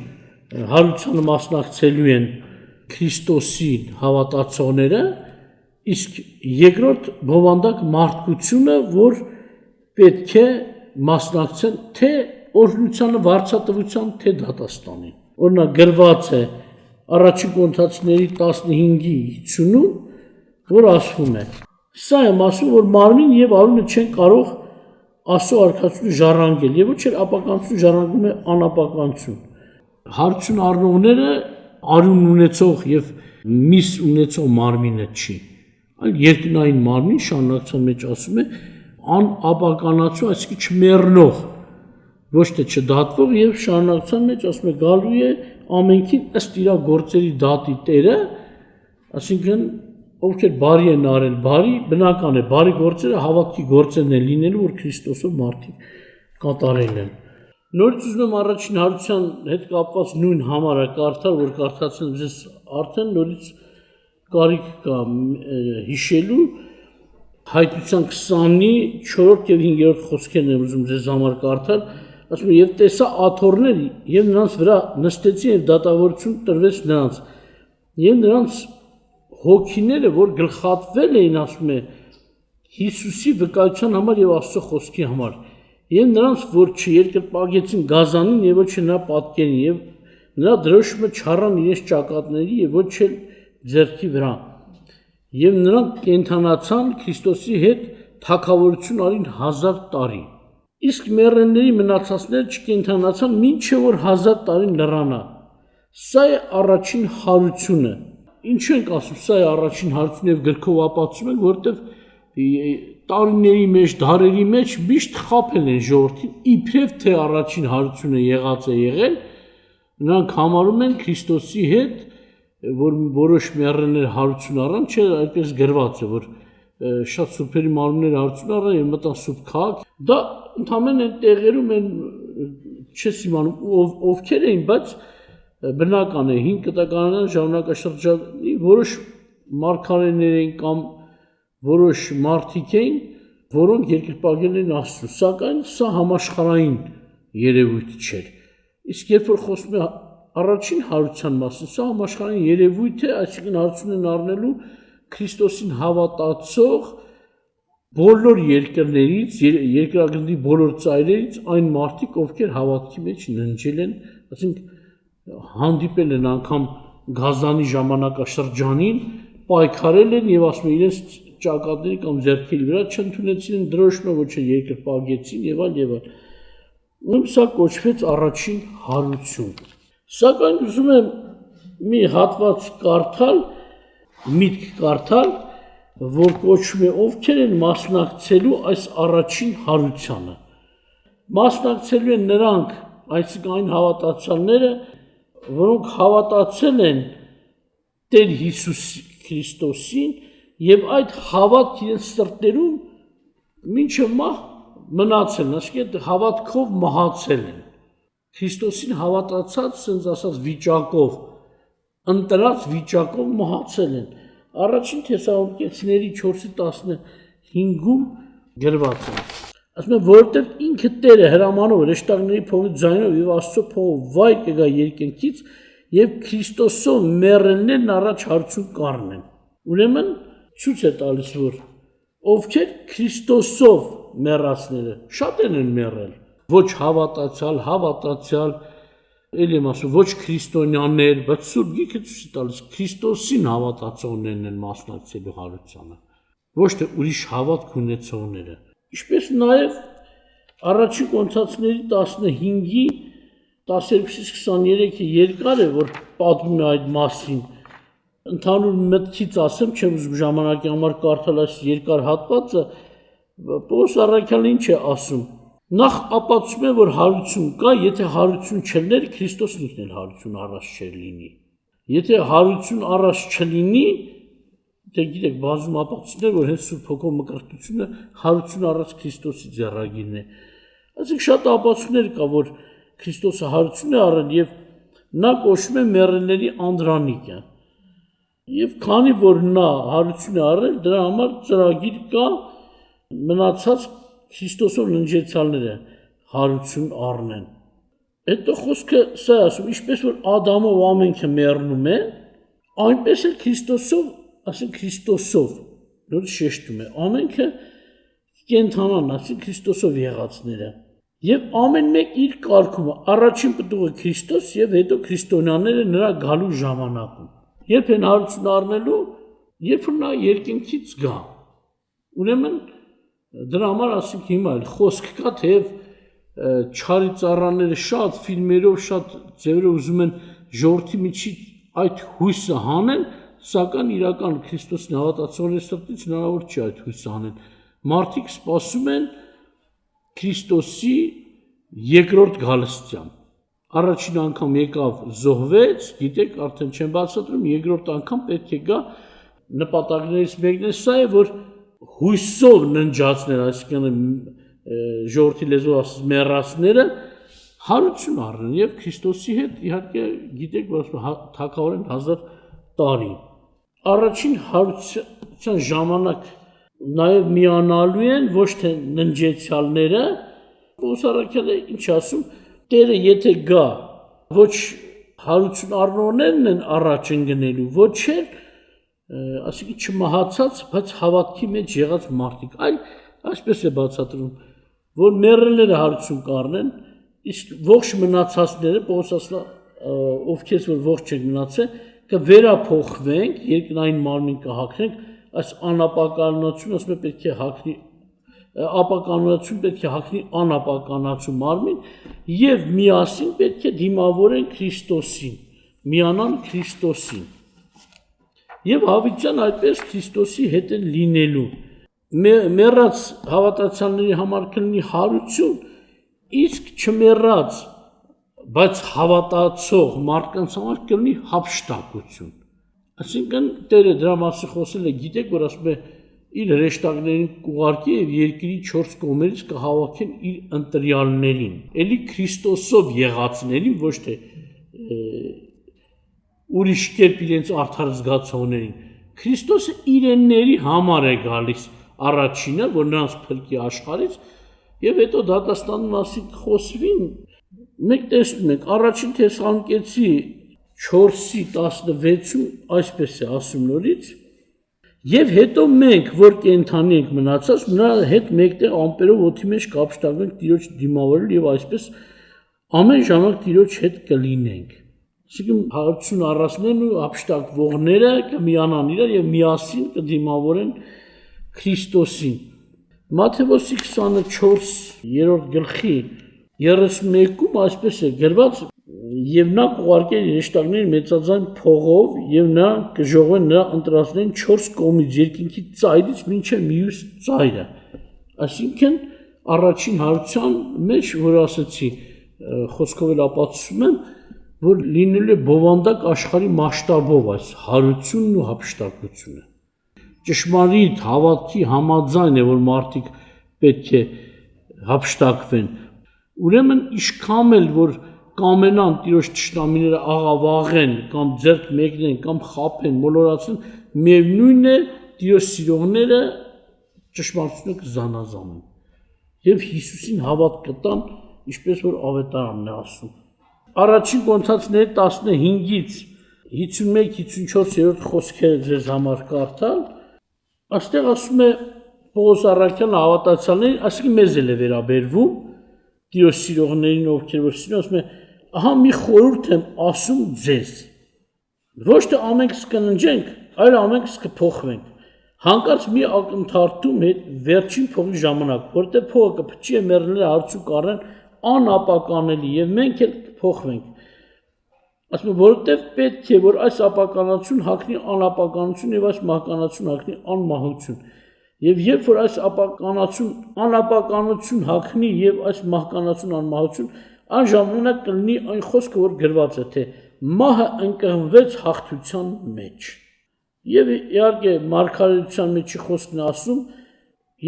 հարությանը մասնակցելու են Քրիստոսին հավատացողները, իսկ երկրորդ բովանդակ մարդկությունը, որ պետք է մասնակցեն թե օրհնությանը, վարձատրության, թե դատաստանին։ Օրինակ գրված է առաջին Կորինթացիների 15:50-ում, որ ասվում է. «Սա եմ ասում, որ մարմին եւ արյունը չեն կարող Աստծո արքայությունը ժառանգել, եւ ոչ էլ ապականություն ժառանգում է անապականություն»։ Հարություն առնողները արյուն ունեցող եւ միս ունեցող մարմինը չի, այլ երկնային մարմին, շարունակության մեջ ասում է անապականացու, այսինքն չմեռնող, ոչ թե չդատվող, եւ շարունակության մեջ ասում է գալու է ամենքին ըստ իր գործերի դատի Տերը, այսինքն ովքեր բարի են արել բարի, բնական է, բարի գործերը հավատքի գործերն են լինելու, որ Քրիստոսով մարդիկ կատարել են։ Նորից ուզում եմ առաջին հարության հետ կապված նույն համարը կարդալ, որ կարդացել եմ ձեզ արդեն, նորից կարիք կա հիշելու Հայտնության 20-ի 4 եւ 5-րդ խոսքերն եմ ուզում ձեզ համար կարդալ, ասում է, եւ տեսա աթոռներ եւ նրանց վրա նստեցին եւ դատավորություն տրվեց նրանց, եւ նրանց հոգիները, որ գլխատվել էին, ասում է, Հիսուսի վկայության համար եւ Աստծո խոսքի համար, եւ նրանց, որ չերկրպագեցին գազանին եւ ոչ նրա պատկերին, եւ նրա դրոշումը չառան իրենց ճակատների եւ ոչ էլ ձեռքի վրա, եւ նրանք կենթանացան Քրիստոսի հետ թագավորություն արին 1000 տարի։ Իսկ մեռելների մնացածները չկենթանացան, մինչև որ 1000 տարին լրանա։ Սա է առաջին հարությունը։ Ինչու ենք ասում, սա է առաջին հարությունը եւ գրքով ապացուցում են, որովհետեւ տարիների մեջ, դարերի մեջ միշտ խաբել են ժողովրդին, իբրև թե առաջին հարությունը եղած է եղել, նրանք համարում են Քրիստոսի հետ, որ որոշ մեռելներ հարություն առան, չէ, այդպես գրված է, որ շատ սուրբերի մարմինները հարություն առան եւ մտան սուրբ քաղաք։ Դա ընդհանրեն են տեղերում են չես իմանում ովքեր էին, բայց բնական է 5 կտականանան ժամանակաշրջանի որոշ մարգարեներ էին կամ որոշ մարդիկ էին, որոնք երկրպագել են Աստծուն, սակայն սա համաշխարհային երևույթ չէր։ Իսկ երբ որ խոսում է առաջին հարության մասին, սա համաշխարհային երևույթ է, այսինքն հարություն են առնելու Քրիստոսին հավատացող բոլոր երկրներից, երկրագնդի բոլոր ծայրերից այն մարդիկ, ովքեր հավատքի մեջ ննջել են, այսինքն հանդիպել են անգամ գազանի ժամանակաշրջանին, պայքարել են եւ ասում են իրենց ճակատների կամ ձեռքերի վրա չընդունեցին դրոշմը, ոչ էլ երկրպագեցին եւ այլ եւ այլ։ Ուրեմն սա կոչվեց առաջին հարություն։ Սակայն ուզում եմ մի հատված կարդալ, միտք կարդալ, որ կոչվում է ովքեր են մասնակցելու այս առաջին հարությանը։ Մասնակցելու են նրանք, այսինքն այն հավատացյալները, որոնք հավատացել են Տեր Հիսուս Քրիստոսին եւ այդ հավատք իրենց սրտերում մինչև մահ մնացել են, այսինքն հավատքով մահացել են։ Քրիստոսին հավատացած, ասենց ասած վիճակով, ընտրած վիճակով մահացել են։ Առաջին Թեսաղոնիկեցիների 4:15-ում գրված է։ Ասում է, որովհետև ինքը Տերը հրամանով հրեշտակների փողից ձայնով եւ Աստծո փողով վայ կգա երկնքից եւ Քրիստոսով մեռելներն առաջ հարություն կառնեն։ Ուրեմն ցույց է տալիս, որ ովքեր Քրիստոսով մեռածները շատ են մեռել, ոչ հավատացյալ, հավատացյալ, Էլ եմ ասում, ոչ քրիստոնյաներ, բայց Սուրբ Գիրքը ցույց է տալիս Քրիստոսին հավատացողներն են մասնակցելու հարությանը, ոչ թե ուրիշ հավատք ունեցողները։ Ինչպես նաև առաջին Կորինթացիների 15-ի 12-23-ը երկար է, որ պատմում է այդ մասին։ Ընդհանուր մտքից ասեմ, չեմ ուզում ժամանակի համար կարդալ այս երկար հատվածը, Պողոս առաքյալը ինչ է ասում։ Նախ ապացուցում է, որ հարություն կա, եթե հարություն չլներ, Քրիստոսն ինքն էլ հարություն առած չէր լինի։ Եթե հարություն առած չլինի, դե գիտեք, բազում ապացույցներ, որ հենց Սուրբ Հոգու մկրտությունը հարություն առած Քրիստոսի ձեռագիրն է։ Այսինքն շատ ապացույցներ կա, որ Քրիստոսը հարություն է առել եւ նա կոչվում է մեռելների անդրանիկը։ Եվ քանի որ նա հարություն է առել, դրա համար ծրագիր կա մնացած Քրիստոսով ննջեցյալները հարություն առնեն։ Հետո խոսքը սա է ասում, ինչպես որ Ադամով ամենքը մեռնում է, այնպես էլ Քրիստոսով, ասենք Քրիստոսով, նոր շեշտում է, ամենքը կենթանան, ասենք Քրիստոսով եղածները։ Եվ ամեն մեկ իր կարգումը, առաջին պտուղը Քրիստոս եւ հետո քրիստոնյաները նրա գալու ժամանակում։ Երբ են հարություն առնելու, երբ որ նա երկինքից գա։ Ուրեմն դրա համար ասենք հիմա էլ խոսք կա, թեև չարի ծառաները շատ ֆիլմերով, շատ ձևերով ուզում են ժողովրդի միջից այդ հույսը հանեն, սակայն իրական Քրիստոսին հավատացողների սրտից հնարավոր չի այդ հույսը հանեն։ Մարդիկ սպասում են Քրիստոսի երկրորդ գալստյան։ Առաջին անգամ եկավ զոհվեց, գիտեք, արդեն չեմ բացատրում, երկրորդ անգամ պետք է գա, նպատակներից մեկն է սա է, որ հույսով ննջածներ, այսինքն ժողովրդի լեզվով ասած մեռածները հարություն առնեն եւ Քրիստոսի հետ իհարկե գիտեք, որ թագավորեն 1000 տարի։ Առաջին հարության ժամանակ նաև միանալու են ոչ թե ննջեցյալները, Պողոս առաքյալը ինչ ասում, Տերը եթե գա, ոչ հարություն առնողներն են առաջ ընկնելու, ոչ էլ ասիկի չմահացած, բայց հավատքի մեջ եղած մարդիկ, այլ այսպես է բացատրում, որ մեռելները հարություն կառնեն, իսկ ողջ մնացածները, Պողոս ասում, ովքեր որ ողջ չեն մնացել, կվերափոխվենք, երկնային մարմին կհագնենք, այս անապականություն ասում է պետք է հագնի, ապականություն պետք է հագնի անապականացու մարմին եւ միասին պետք է դիմավորեն Քրիստոսին, միանան Քրիստոսին։ Եվ հավիտյան այդպես Քրիստոսի հետ են լինելու։ Մեռած հավատացյալների համար կլինի հարություն, իսկ չմեռած, բայց հավատացող մարդկանց համար կլինի հափշտակություն։ Այսինքն Տերը դրա մասին խոսել է, գիտեք, որ ասում է իր հրեշտակներին կուղարկի եւ երկրի 4 կողմերից կհավաքեն իր ընտրյալներին, էլի Քրիստոսով եղածներին, ոչ թե ուրիշ կերպ իրենց արդար զգացողներին։ Քրիստոսը իրենների համար է գալիս առաջինը, որ նրանց փրկի աշխարհից, եւ հետո դատաստանի մասին խոսվին։ Մենք տեսնում ենք առաջին Թեսաղոնիկեցի 4:16-ում այսպես է ասում նորից. Եվ հետո մենք, որ կենթանի ենք մնացած, նրա հետ մեկտեղ ամպերով օդի մեջ կապշտակենք Տիրոջ դիմավորել եւ այսպես ամեն ժամանակ Տիրոջ հետ կլինենք։ Այսինքն հարություն առածներն ու ապշտակվողները կմիանան իրար եւ միասին կդիմավորեն Քրիստոսին։ Մատթեոս 24-րդ գլխի 31-ում այսպես է գրված. Եվ նա կուղարկել հրեշտակներին մեծաձայն փողով եւ նա կժողվեն նրա ընտրածներին 4 կողմից երկինքի ծայրից մինչեւ մյուս ծայրը։ Այսինքն առաջին հարության մեջ, որ ասացի, խոսքով էլ ապացուցում եմ, որ լինելու է բովանդակ աշխարհի մասշտաբով այս հարությունն ու հափշտակությունը։ Ճշմարիտ հավատքի համաձայն է, որ մարդիկ պետք է հափշտակվեն։ Ուրեմն ինչքան էլ որ կամենան Տիրոջ թշնամիները աղավաղեն կամ ձեռք մեկնեն կամ խաբեն, մոլորացնեն, միևնույն է Տիրոջ սիրողները ճշմարտությունը կզանազանեն եւ Հիսուսին հավատ կտան, ինչպես որ ավետարանն է ասում։ Առաջին Կորինթացիների 15-ից 51-54-րդ խոսքերը ձեզ համար կարդալ, այստեղ ասում է Պողոս առաքյալը հավատացյալներին, այսինքն մեզ էլ է վերաբերվում, Տիրոջ սիրողներին, ովքեր որ սիրում, ասում է ահա մի խորհուրդ եմ ասում ձեզ, ոչ թե ամենքս կննջենք, այլ ամենքս կփոխվենք։ Հանկարծ մի ակնթարթում հետ վերջին փողի ժամանակ, որտեղ փողը կփչի է մեռելները հարցուկ առեն անապականելի եւ մենք էլ կփոխվենք։ Ասում եմ, որովհետև պետք է որ այս ապականություն հագնի անապականություն եւ այս մահկանացություն հագնի անմահություն։ Եվ երբ որ այս անապականություն հագնի եւ այս մահկանացություն անմահություն, այն ժամանակ կլինի այն խոսքը, որ գրված է, թե մահը ընկղմվեց հաղթության մեջ։ Եվ իհարկե մարգարեության մեջի խոսքն է ասում,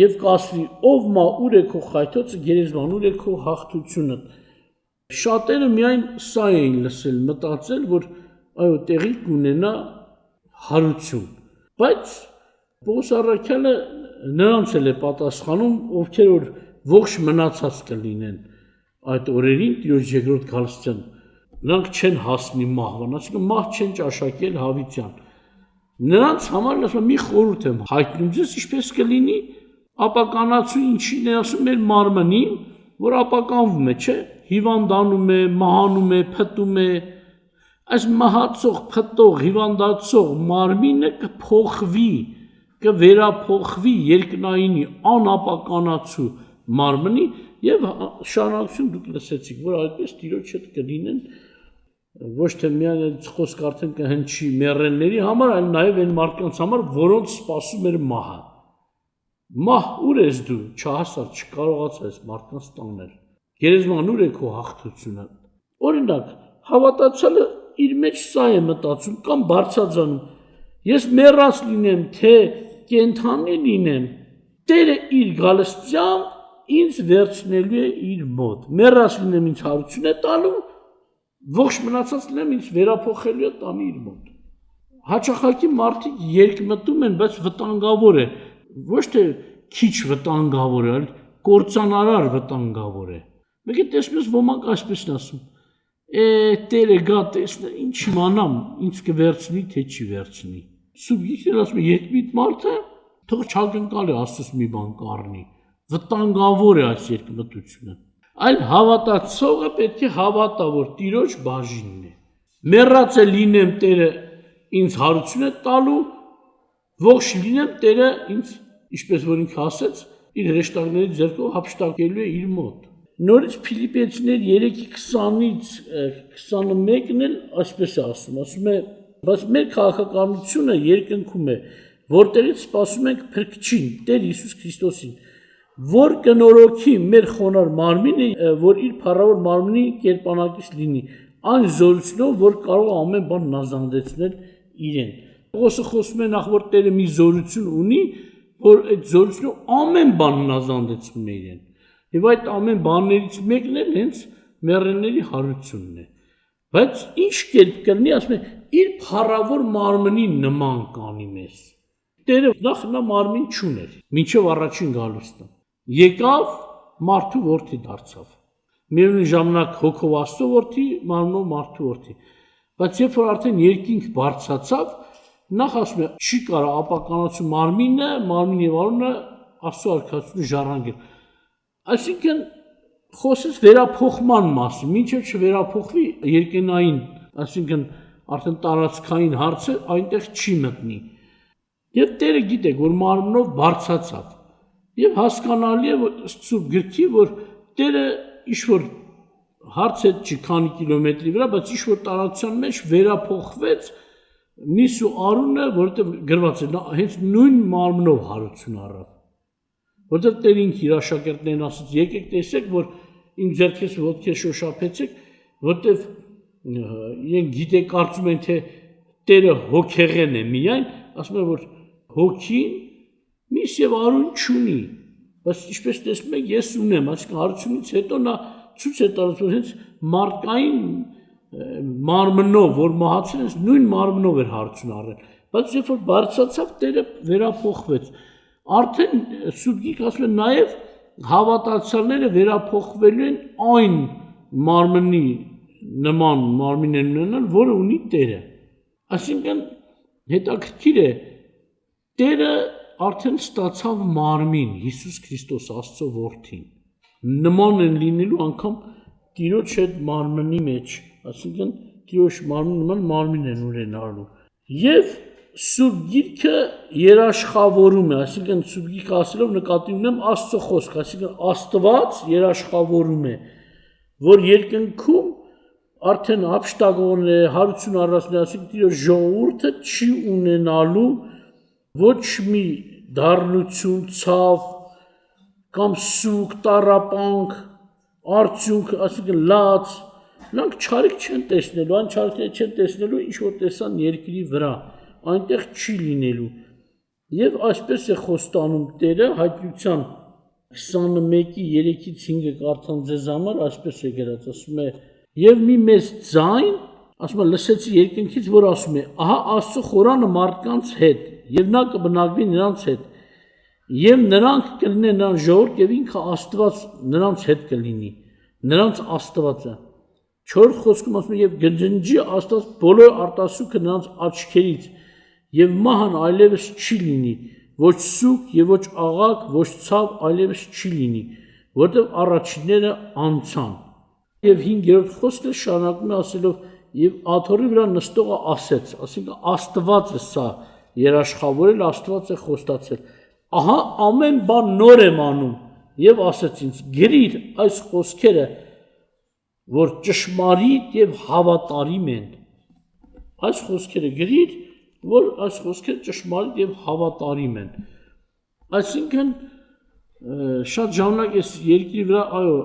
եւ կասվի, ով մա ուր է քո խայթոցը, գերեզման ուր է քո հաղթությունը։ Շատերը միայն սա էին լսել, մտածել, որ այո, տեղի կունենա հարություն։ Բայց Պողոս առաքյալը նրանց էլ է պատասխանում, ովքեր որ ողջ մնացած կլինեն այդ օրերին, Տիրոջ երկրորդ գալստյան, նրանք չեն հասնի մահվան, այսինքն մահ չեն ճաշակել հավիտյան։ Նրանց համար ասում մի խորհուրդ եմ հայտնում ձեզ, ինչպես կլինի ապականացու ինչին է ասում մեր մարմնին, որ ապականվում է, չէ, հիվանդանում է, մահանում է, փտում է, այս մահացող, փտող, հիվանդացող մարմինը կփոխվի, կվերափոխվի երկնայինի անապականացու մարմնի եւ շարունակություն դուք լսեցիք, որ այդպես Տիրոջ հետ կլինեն ոչ թե միայն այդ խոսք արդեն կհնչի մեռելների համար, այլ նաեւ այն մարդկանց համար, որոնց սպասում էր մահը։ Մահ ուր ես դու, չհասար, չկարողացա այս մարդկանց տանել։ Գերեզման ուր է քո հաղթությունը։ Օրինակ, հավատացյալը իր մեջ սա է մտածում կամ բարձրացնում։ Ես մեռած լինեմ, թե կենդանի լինեմ, Տերը իր գալստությամբ ինձ վերցնելու է իր մոտ։ Մեռած լինեմ ինձ հարություն է տալու, ողջ մնացած լինեմ ինձ վերափոխելու է տանի իր մոտ։ Հաճախակի մարդիկ երկմտում են, բայց վտանգավոր է, ոչ թե քիչ վտանգավոր է, այլ կործանարար վտանգավոր է։ Մեկ է տեսնում ես ոմանք այսպես են ասում. Տերը գա տեսնե, ինչ իմանամ, ինձ կվերցնի, թե չի վերցնի։ Սուրբ Գիրքն ասում է, երկմիտ մարդը թող չակնկալի Աստծուց մի բան կառնի։ Վտանգավոր է այս երկմտությունը։ Այլ հավատացողը պետք է հավատա, որ Տիրոջ բաժինն է։ Մեռած է լինեմ, Տերը ինձ հարություն է տալու, ողջ լինեմ, Տերը ինձ, ինչպես որ ինքը ասեց, իր հրեշտակների ձեռքով հափշտակելու է իր մոտ։ Նորից Փիլիպպեցիներ 3:20-ից 21-ն էլ այսպես է ասում է, բայց մեր քաղաքականությունը երկնքում է, որտեղից սպասում ենք Փրկչին, Տեր Հիսուս Քրիստոսին, որ կնորոգի մեր խոնար մարմինը, որ իր փառավոր մարմնի կերպանակից լինի, այն զորությունով, որ կարող է ամեն բան նազանդեցնել իրեն։ Պողոսը խոսում է նախ, որ Տերը մի զորություն ունի, որ այդ զորությունը ամեն բան նազանդեցնում է իրեն։ Եվ այդ ամեն բաներից մեկն էլ հենց մեռելների հարությունն է։ Բայց ինչ կերպ կլինի, ասում է, իր փառավոր մարմնի նման կանի մեզ։ Տերը նախ նա մարմին չուներ, մինչև առաջին գալուստը։ Եկավ մարդու որդի դարձավ։ Միևնույն ժամանակ հոգով Աստծո որդի, մարմնով մարդու որդի։ Բայց երբ որ արդեն երկինք բարձրացավ, նախ ասում է, չի կարող ապականացու մարմինը, մարմին եւ արունը Աստծո արքայությունը ժառանգել։ Այսինքն խոսեց վերափոխման մասին, մինչև չվերափոխվի երկնային, այսինքն արդեն տարածքային հարցը այնտեղ չի մտնի։ Եվ Տերը գիտեք, որ մարմնով բարձրացավ։ Եվ հասկանալի է Սուրբ Գրքի, որ Տերը ինչ-որ հարց է չի քանի կիլոմետրի վրա, բայց ինչ-որ տարածության մեջ վերափոխվեց միս ու արունը, որովհետև գրված է, հենց նույն մարմնով հարություն առավ։ Որտեղ Տերը ինքը իր աշակերտներին ասաց, եկեք տեսեք, որ իմ ձեռքից ոտքեր շոշափեցեք, որտեղ իրենք գիտեք կարծում են, թե Տերը հոգեղեն է միայն, ասում է, որ հոգին միս եւ արուն չունի, բայց ինչպես տեսնում եք, ես ունեմ, այսինքն հարությունից հետո նա ցույց է տալիս, որ հենց մարդկային մարմնով, որ մահացել է, նույն մարմնով էր հարություն առել, բայց երբ որ բարձրացավ, Տերը վերափոխվեց։ Արդեն Սուրբ Գիրքը ասում է նաև հավատացյալները վերափոխվելու են այն մարմնի նման մարմին ունենալ, որը ունի Տերը։ Այսինքն հետաքրքիր է, Տերը արդեն ստացավ մարմին, Հիսուս Քրիստոս Աստծո որդին։ Նման են լինելու անգամ տիրոջ հետ մարմնի մեջ, այսինքն տիրոջ մարմնի նման մարմին են ունենալու։ Եվ Սուրբ Գիրքը երաշխավորում է, այսինքն Սուրբ Գիրքը ասելով նկատի ունեմ Աստծո խոսք, այսինքն Աստված երաշխավորում է, որ երկնքում արդեն հափշտակողն է, հարություն առածներ, այսինքն տիրոջ ժողովուրդը չի ունենալու ոչ մի դառնություն, ցավ կամ սուկ, տառապանք, արդյունք, այսինքն լաց, նրանք չարիք չեն տեսնելու, այն չարիքները չեն տեսնելու, ինչ որ տեսան երկրի վրա, այնտեղ չի լինելու։ Եվ այսպես է խոստանում Տերը Հայտնության 21:3-5 կարդամ ձեզ համար, այսպես է գրած, ասում է. «Եվ մի մեծ ձայն, ասում է, լսեցի երկնքից, որ ասում է. ահա Աստծո խորանը մարդկանց հետ, եւ նա կբնակվի նրանց հետ, եւ նրանք կլինեն նրանց ժողովուրդ, եւ ինքը Աստված նրանց հետ կլինի, նրանց Աստվածը»։ 4-րդ խոսքում ասում է. «Եվ գնջնջի Աստված բոլոր արտասուքը նրանց աչքերից, եւ մահն այլևս չի լինի, ոչ սուկ եւ ոչ աղակ, ոչ ցավ այլևս չի լինի, որտեղ առաջինները անցան»։ Եվ 5-րդ խոսքը շարունակում է ասելով. «Եվ աթոռի վրա նստողը ասեց», ասինքն Աստված է սա երաշխավորել, Աստված է խոստացել. «Ահա ամեն բան նոր եմ անում», եւ ասեց ինձ. «Գրիր այս խոսքերը, որ ճշմարիտ եւ հավատարիմ են»։ Այս խոսքերը գրիր, որ այս խոսքերը ճշմարիտ եւ հավատարիմ են։ Այսինքն շատ ժամանակ այս երկրի վրա, այո,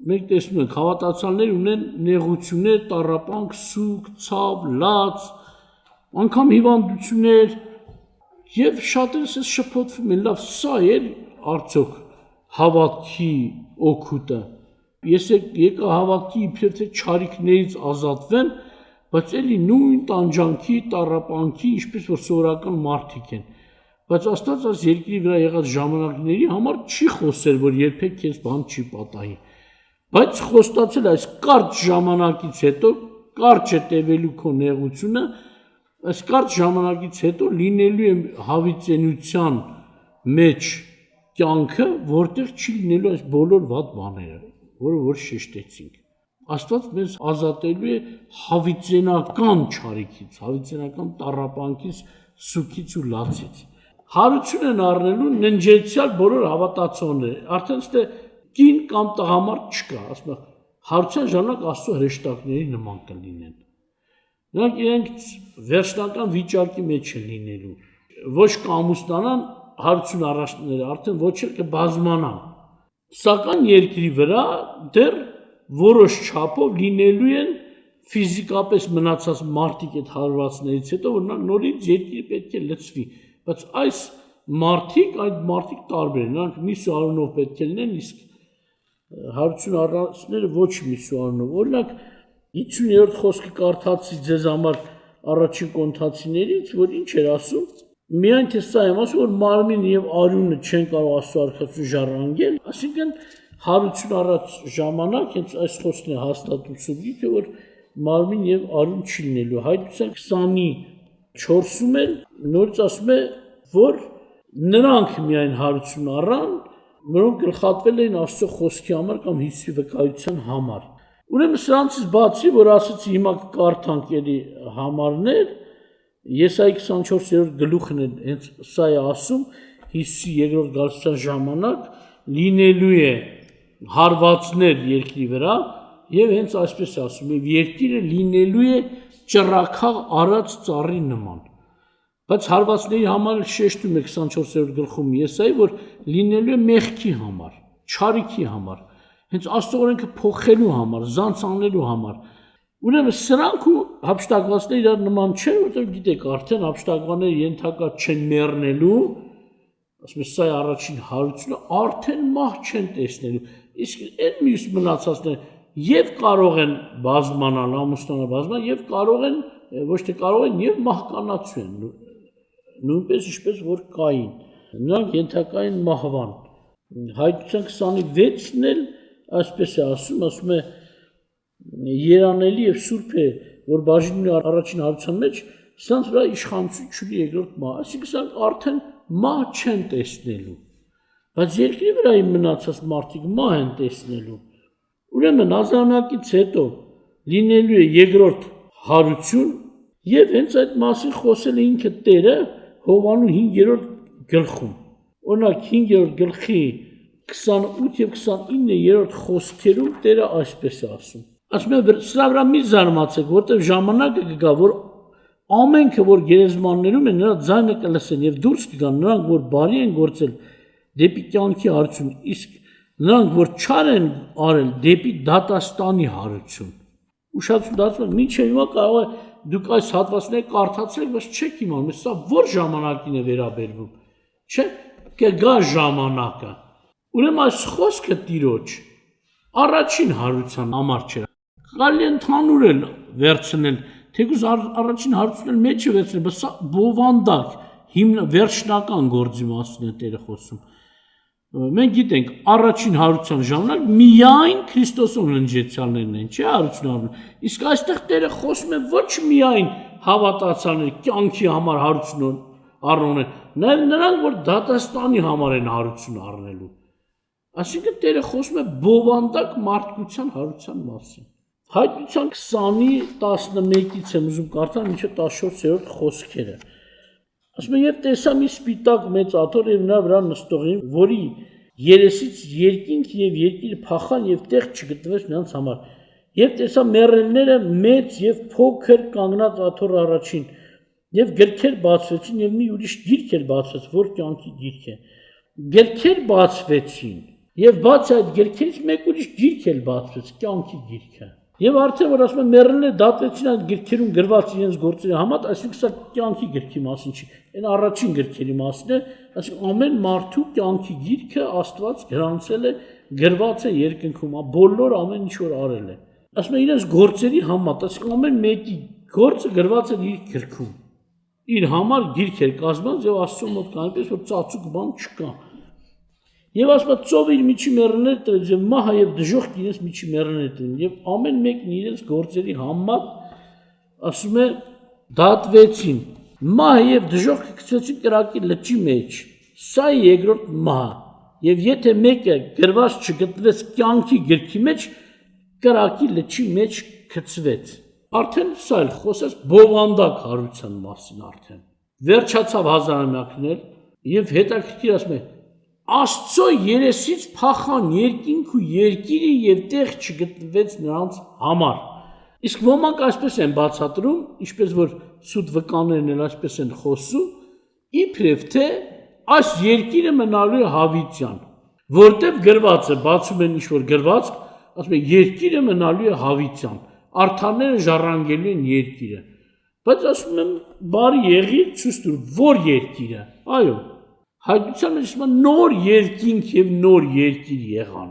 մենք տեսնում ենք հավատացյալներ ունեն նեղություններ, տառապանք, սուկ, ցավ, լաց, անգամ հիվանդություններ, եւ շատերս էս շփոթվում են, լավ, սա է արդյոք հավատքի օգուտը։ Ես եկա հավատքի իբրև թե չարիքներից ազատվեմ, բայց էլի նույն տանջանքի, տառապանքի, ինչպես որ սովորական մարդիկ են։ Բայց Աստված այս երկրի վրա եղած ժամանակների համար չի խոսել, որ երբեք քեզ բան չի պատահի։ Բայց խոստացել այս կարճ ժամանակից հետո, կարճ է տևելու քո նեղությունը, այս կարճ ժամանակից հետո լինելու է հավիտենության մեջ կյանքը, որտեղ չի լինելու այս բոլոր վատ բաները, որը որ շեշտեցինք։ Աստված մեզ ազատելու է հավիտենական չարիքից, հավիտենական տառապանքից, սուքից ու լացից։ Հարություն են առնելու ննջեցյալ բոլոր հավատացողները, արդեն ստե կին կամ տղամարդ չկա, ասում է, հարության ժամանակ Աստծո հրեշտակների նման կլինեն։ Նրանք իրենք վերջնական վիճակի մեջ են լինելու, ոչ կամուստանան հարություն առաջները, արդեն ոչ էլ կբազմանան։ Սակայն երկրի վրա դեռ որոշ չափով լինելու են ֆիզիկապես մնացած մարդիկ այդ հարվածներից հետո, որ նորից երկիրը պետք է լցվի, բայց այս մարդիկ տարբեր են, նրանք միսու արունով պետք է լինեն, իսկ հարություն առածները ոչ միսու արունով։ Օրինակ 50-րդ խոսքը կարդացի ձեզ համար առաջին Կորինթացիներից, որ ինչ էր ասում, միայն թե սա եմ ասում, որ մարմին եւ արյունը չեն կարող Աստծո արքայություն ժառանգել, այսինքն հարություն առած ժամանակ հենց այս խոսքն է հաստատում Սուրբ Գիրքը, որ մարմին եւ արյուն չի լինելու։ Հայտնության 24-ում էլ նորից ասում է, որ նրանք միայն հարություն առան, որոնք գլխատվել էին Աստծո խոսքի համար կամ Հիսուսի վկայության համար։ Ուրեմն սրանցից բացի, որ ասեցի հիմա կարդանք ելի համարներ, Եսայի 24-րդ գլուխն է հենց սա է ասում, Հիսուսի երկրորդ գալստյան ժամանակ լինելու է հարվածներ երկրի վրա, եւ հենց այսպես է ասում, եւ երկիրը լինելու է ճռակաղ արած ծառի նման։ Բայց հարվածների համար շեշտում է 24-րդ գլխում Եսայի, որ լինելու է մեղքի համար, չարիքի համար, հենց Աստծո օրենքը փոխելու համար, զանցանելու համար։ Ուրեմն սրանք ու հափշտակվածները իրար նման չեն, որտեղ գիտեք, արդեն հափշտակվածները ենթակա չեն մեռնելու, ասում եմ, սա է առաջին հարությունը, արդեն մահ չեն տեսնելու։ Իսկ այդ մյուս մնացածները եւ կարող են բազմանալ, ամուսնանալ բազմանալ, եւ կարող են, ոչ թե կարող են, եւ մահկանացու են, նույնպես ինչպես որ կային։ Նրանք ենթակա են մահվան։ Հայտնության 26-ն էլ այսպես է ասում է երանելի եւ սուրբ է, որ բաժինի առաջին հարության մեջ սրանց վրա իշխանություն չունի երկրորդ մահ, այսինքն սրանք արդեն մահ չեն տեսնելու, բայց երկրի վրա մնացած մարդիկ մահ են տեսնելու։ Ուրեմն ազնվանակից հետո լինելու է երկրորդ հարություն եւ հենց այդ մասին խոսել է ինքը Տերը Հովանու 5-րդ գլխում։ Օրինակ 5-րդ գլխի 28 եւ 29-րդ խոսքերում Տերը այսպես է ասում։ Ասում է սրա վրա մի զարմացեք, որտեղ ժամանակը կգա, որ ամենքը որ գերեզմաններում են նրա ձայնը կլսեն եւ դուրս կգան նրանք, որ բարի են գործել դեպի կյանքի հարություն, իսկ նրանք, որ չար են արել դեպի դատաստանի հարություն։ Ուշադրություն դարձնում, մինչև հիմա կարող է դուք այս հատվածները կարդացեք, բայց չեք իմանում, սա որ ժամանակին է վերաբերվում։ Չէ՞, կգա ժամանակը։ Ուրեմն այս խոսքը Տիրոջ առաջին հարության համար չէ։ Կարելի է ընդհանուր էլ վերցնել, թեկուզ առաջին հարությունն մեջը վերցնել, բայց սա բովանդակ վերջնական գործի մասին է Տերը խոսում։ Մենք գիտենք առաջին հարության ժամանակ միայն Քրիստոսում ընջեցյալներն են, չէ՞ հարություն։ Իսկ այստեղ Տերը խոսում է ոչ միայն հավատացյալների կյանքի համար հարություն առնեն, նաև նրանք, որ դատաստանի համար են հարություն առնելու։ Այսինքն Տերը խոսում է բովանդակ մարդկության հարության մասին։ Հայտնության 20-ի 11-ից եմ ուզում կարդալ մինչև 14-րդ խոսքերը։ Ասում է, եւ տեսա մի սպիտակ մեծ աթոռ եւ նրա վրա նստողին, որի երեսից երկինք եւ երկիր փախան եւ տեղ չգտնվեց նրանց համար։ Եվ տեսա մեռելները մեծ եւ փոքր կանգնած աթոռ առաջին, եւ գրքեր բացվեցին եւ մի ուրիշ գիրք էր բացվեց, որ կյանքի գիրք է։ Գրքեր բացվեցին եւ բաց այդ գրքերից մեկ ուրիշ գիրք էլ բացվեց, կյանքի գիրքը։ Եվ արդեն որ ասում են մեռելները դատվեցին այդ գրքերում գրված իրենց գործերի համար, այսինքն սա կյանքի գրքի մասին չի, այն առաջին գրքերի մասին է, այսինքն ամեն մարդու կյանքի գիրքը Աստված գրանցել է, գրված է երկնքում, բոլոր ամեն ինչ որ արել է։ Ասում են իրենց գործերի համար, այսինքն ամեն մեկի գործը գրված է իր գրքում։ Իր համար գիրք էր կազմած եւ Աստծո մոտ կա, այնպես որ ծածուկ բան չկա։ Եվ ասում է ծովը իր միջի մեռելները տրեց եւ մահը եւ դժոխքը իրենց միջի մեռելները տրեն եւ ամեն մեկն իրենց գործերի համար ասում է դատվեցին։ Մահը եւ դժոխքը գցեցին կրակի լճի մեջ։ Սա է երկրորդ մահը։ Եվ եթե մեկը գրված չգտնվեց կյանքի գրքի մեջ, կրակի լճի մեջ գցվեց։ Արդեն սա էլ խոսեց բովանդակ հարության մասին արդեն։ Վերջացավ հազարամյակներ եւ հետաքրքիր ասում է Աստծո երեսից փախան երկինք ու երկիրը եւ տեղ չգտնվեց նրանց համար։ Իսկ ոմանք այսպես են բացատրում, ինչպես որ սուտ վկաներն էլ այսպես են խոսում, իբրև թե այս երկիրը մնալու է հավիտյան, որտեղ գրված է, բացում են ինչ-որ գրված, ասում է երկիրը մնալու է հավիտյան, արդարները ժառանգելու են երկիրը։ Բայց ասում եմ, բարի եղիր ցույց տուր, որ երկիրը, այո, հայտնության մեջ ասում են նոր երկինք եւ նոր երկիր եղան։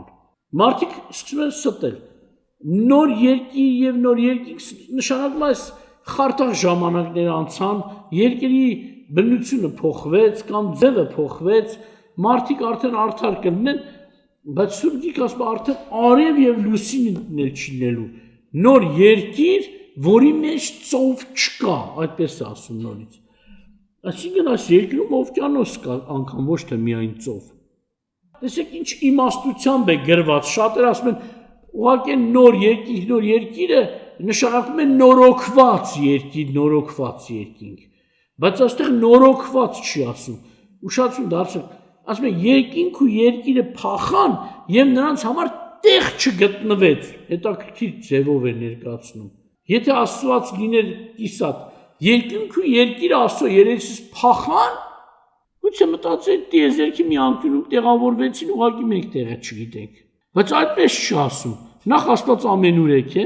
Մարդիկ սկսում են ստել, նոր երկիր եւ նոր երկինք նշանակում է խարտախ ժամանակներ անցան, երկրի բնությունը փոխվեց կամ ձևը փոխվեց, մարդիկ արդեն արդար կլինեն, բայց Սուրբ Գիրքը ասում է արդեն արև եւ լուսինն էլ չի լինելու։ Նոր երկիր, որի մեջ ծով չկա, այդպես է ասում նորից։ Այսինքն այս երկրում օվկիանոս կա, անգամ ոչ թե միայն ծով։ Տեսեք ինչ իմաստությամբ է գրված, շատերը ասում են, ուղղակի նոր երկիրը նշանակում է նորոգված երկիր, նորոգված երկինք։ Բայց այստեղ նորոգված չի ասում։ Ուշադրություն դարձրեք, ասում է երկինք ու երկիրը փախան եւ նրանց համար տեղ չգտնվեց։ Հետաքրքիր ձևով է ներկայացնում։ Եթե Աստված լիներ կիսատ, երկինք ու երկիրը Աստծո երեսից փախան, գուցե մտածել տիեզերքի մի անկյունում տեղավորվեցին, ուղղակի մեկ տեղը չգիտենք։ Բայց այդպես չի ասում։ Նախ Աստված ամենուրեք է,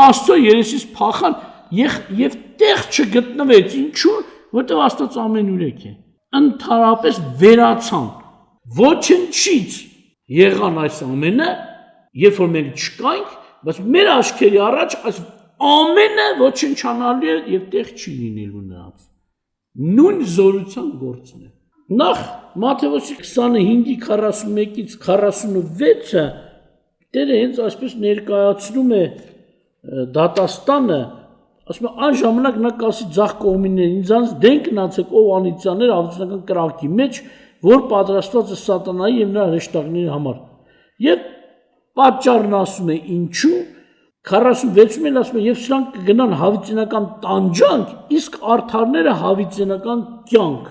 Աստծո երեսից փախան եւ տեղ չգտնվեց, ինչու՞, որտեղ Աստված ամենուրեք է։ Ընդհանրապես վերացան, ոչնչից եղան այս ամենը, երբ որ մենք չկայինք, բայց մեր աչքերի առաջ այս ամենը ոչնչանալու է եւ տեղ չի լինելու նրանց։ Նույն զորության գործն է։ Նախ Մատթեոս 25-ի 41-ից 46-ը Տերը հենց այսպես ներկայացնում է դատաստանը, ասում է այն ժամանակ նա կասի ձախ կողմիններին, ինձանց դեն գնացեք ով անիծաներ ավետարանական կրակի մեջ, որ պատրաստված է սատանայի եւ նրա հրեշտակների համար։ Եվ Պատճառն ասում է ինչու 46-ին ասում է եւ սրանք կգնան հավիտենական տանջանք, իսկ արդարները հավիտենական կյանք։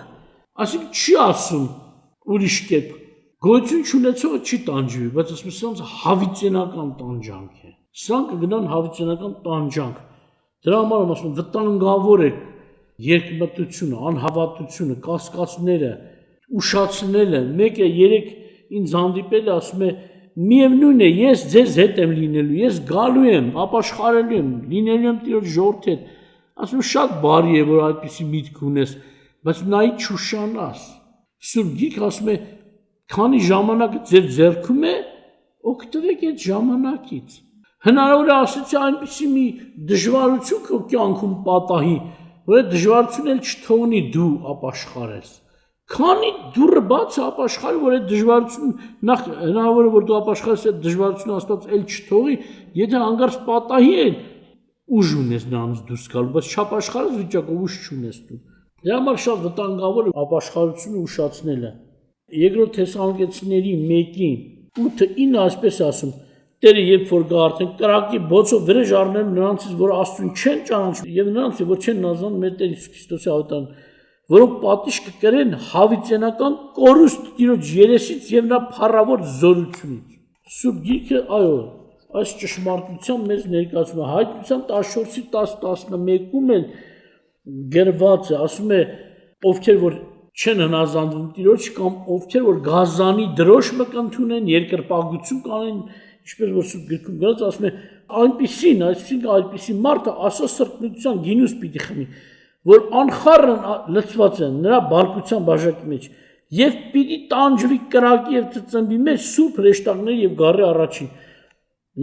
Այսինքն չի ասում ուրիշ կերպ գոյություն չունեցողը չի տանջվի, բայց ասում է սրանց հավիտենական տանջանք է։ Սրանք կգնան հավիտենական տանջանք։ Դրա համար եմ ասում վտանգավոր է երկմտությունը, անհավատությունը, կասկածները, ուշացնելը։ Մեկը երեք ինձ հանդիպել է, ասում է միևնույն է, ես ձեզ հետ եմ լինելու, ես գալու եմ, ապաշխարելու եմ, լինելու եմ Տիրոջ ժողովրդի հետ։ Ասում շատ բարի է, որ այդպիսի միտք ունես, բայց նայի չուշանաս։ Սուրբ Գիրքը ասում է, քանի ժամանակը ձեր ձեռքում է, օգտվեք այդ ժամանակից։ Հնարավոր է ասեցի այնպիսի մի դժվարություն քո կյանքում պատահի, որ այդ դժվարությունն էլ չթողնի դու ապաշխարես։ Քանի դուրը բաց է ապաշխարի, որ այդ դժվարություն նախ հնարավոր է որ դու ապաշխարես այդ դժվարությունը Աստված էլ չթողի, եթե հանգարց պատահի է ուժ ունես նրանց դուրս գալու, բայց չապաշխարես վիճակով ուժ չունես դու։ Դրա համար շատ վտանգավոր է ապաշխարությունը ուշացնելը։ Երկրորդ Թեսաղոնիկեցիների 1:8-9 այսպես ասում. Տերը երբ որ գա արդեն կրակի բոցով վրեժ առնելու նրանցից, որ Աստծուն չեն ճանաչում, եւ նրանց, որ չեն նազանում մեր Տեր Հիսուս Քրիստոսի հավատան, որոնք պատիժ կկրեն հավիտենական կորուստ Տիրոջ երեսից եւ նրա փառավոր զորությունից։ Սուրբ Գիրքը, այո, այս ճշմարտության մեզ ներկայացում է Հայտնության 14:10-11-ում էլ գրված է, ասում է, ովքեր որ չեն հնազանդվում Տիրոջ կամ ովքեր որ գազանի դրոշ մկնթունեն, երկրպագություն կանեն, ինչպես որ Սուրբ Գրքում գրած, ասում է, այնպիսին, այսինքն այդպիսի մարդը ասո սրբնության գինուս պիտի խմի, որ անխառն լցված են նրա բարկության բաժակի մեջ եւ պիտի տանջվի կրակի եւ ծծմբի մեջ սուրբ հրեշտակների եւ գառի առաջին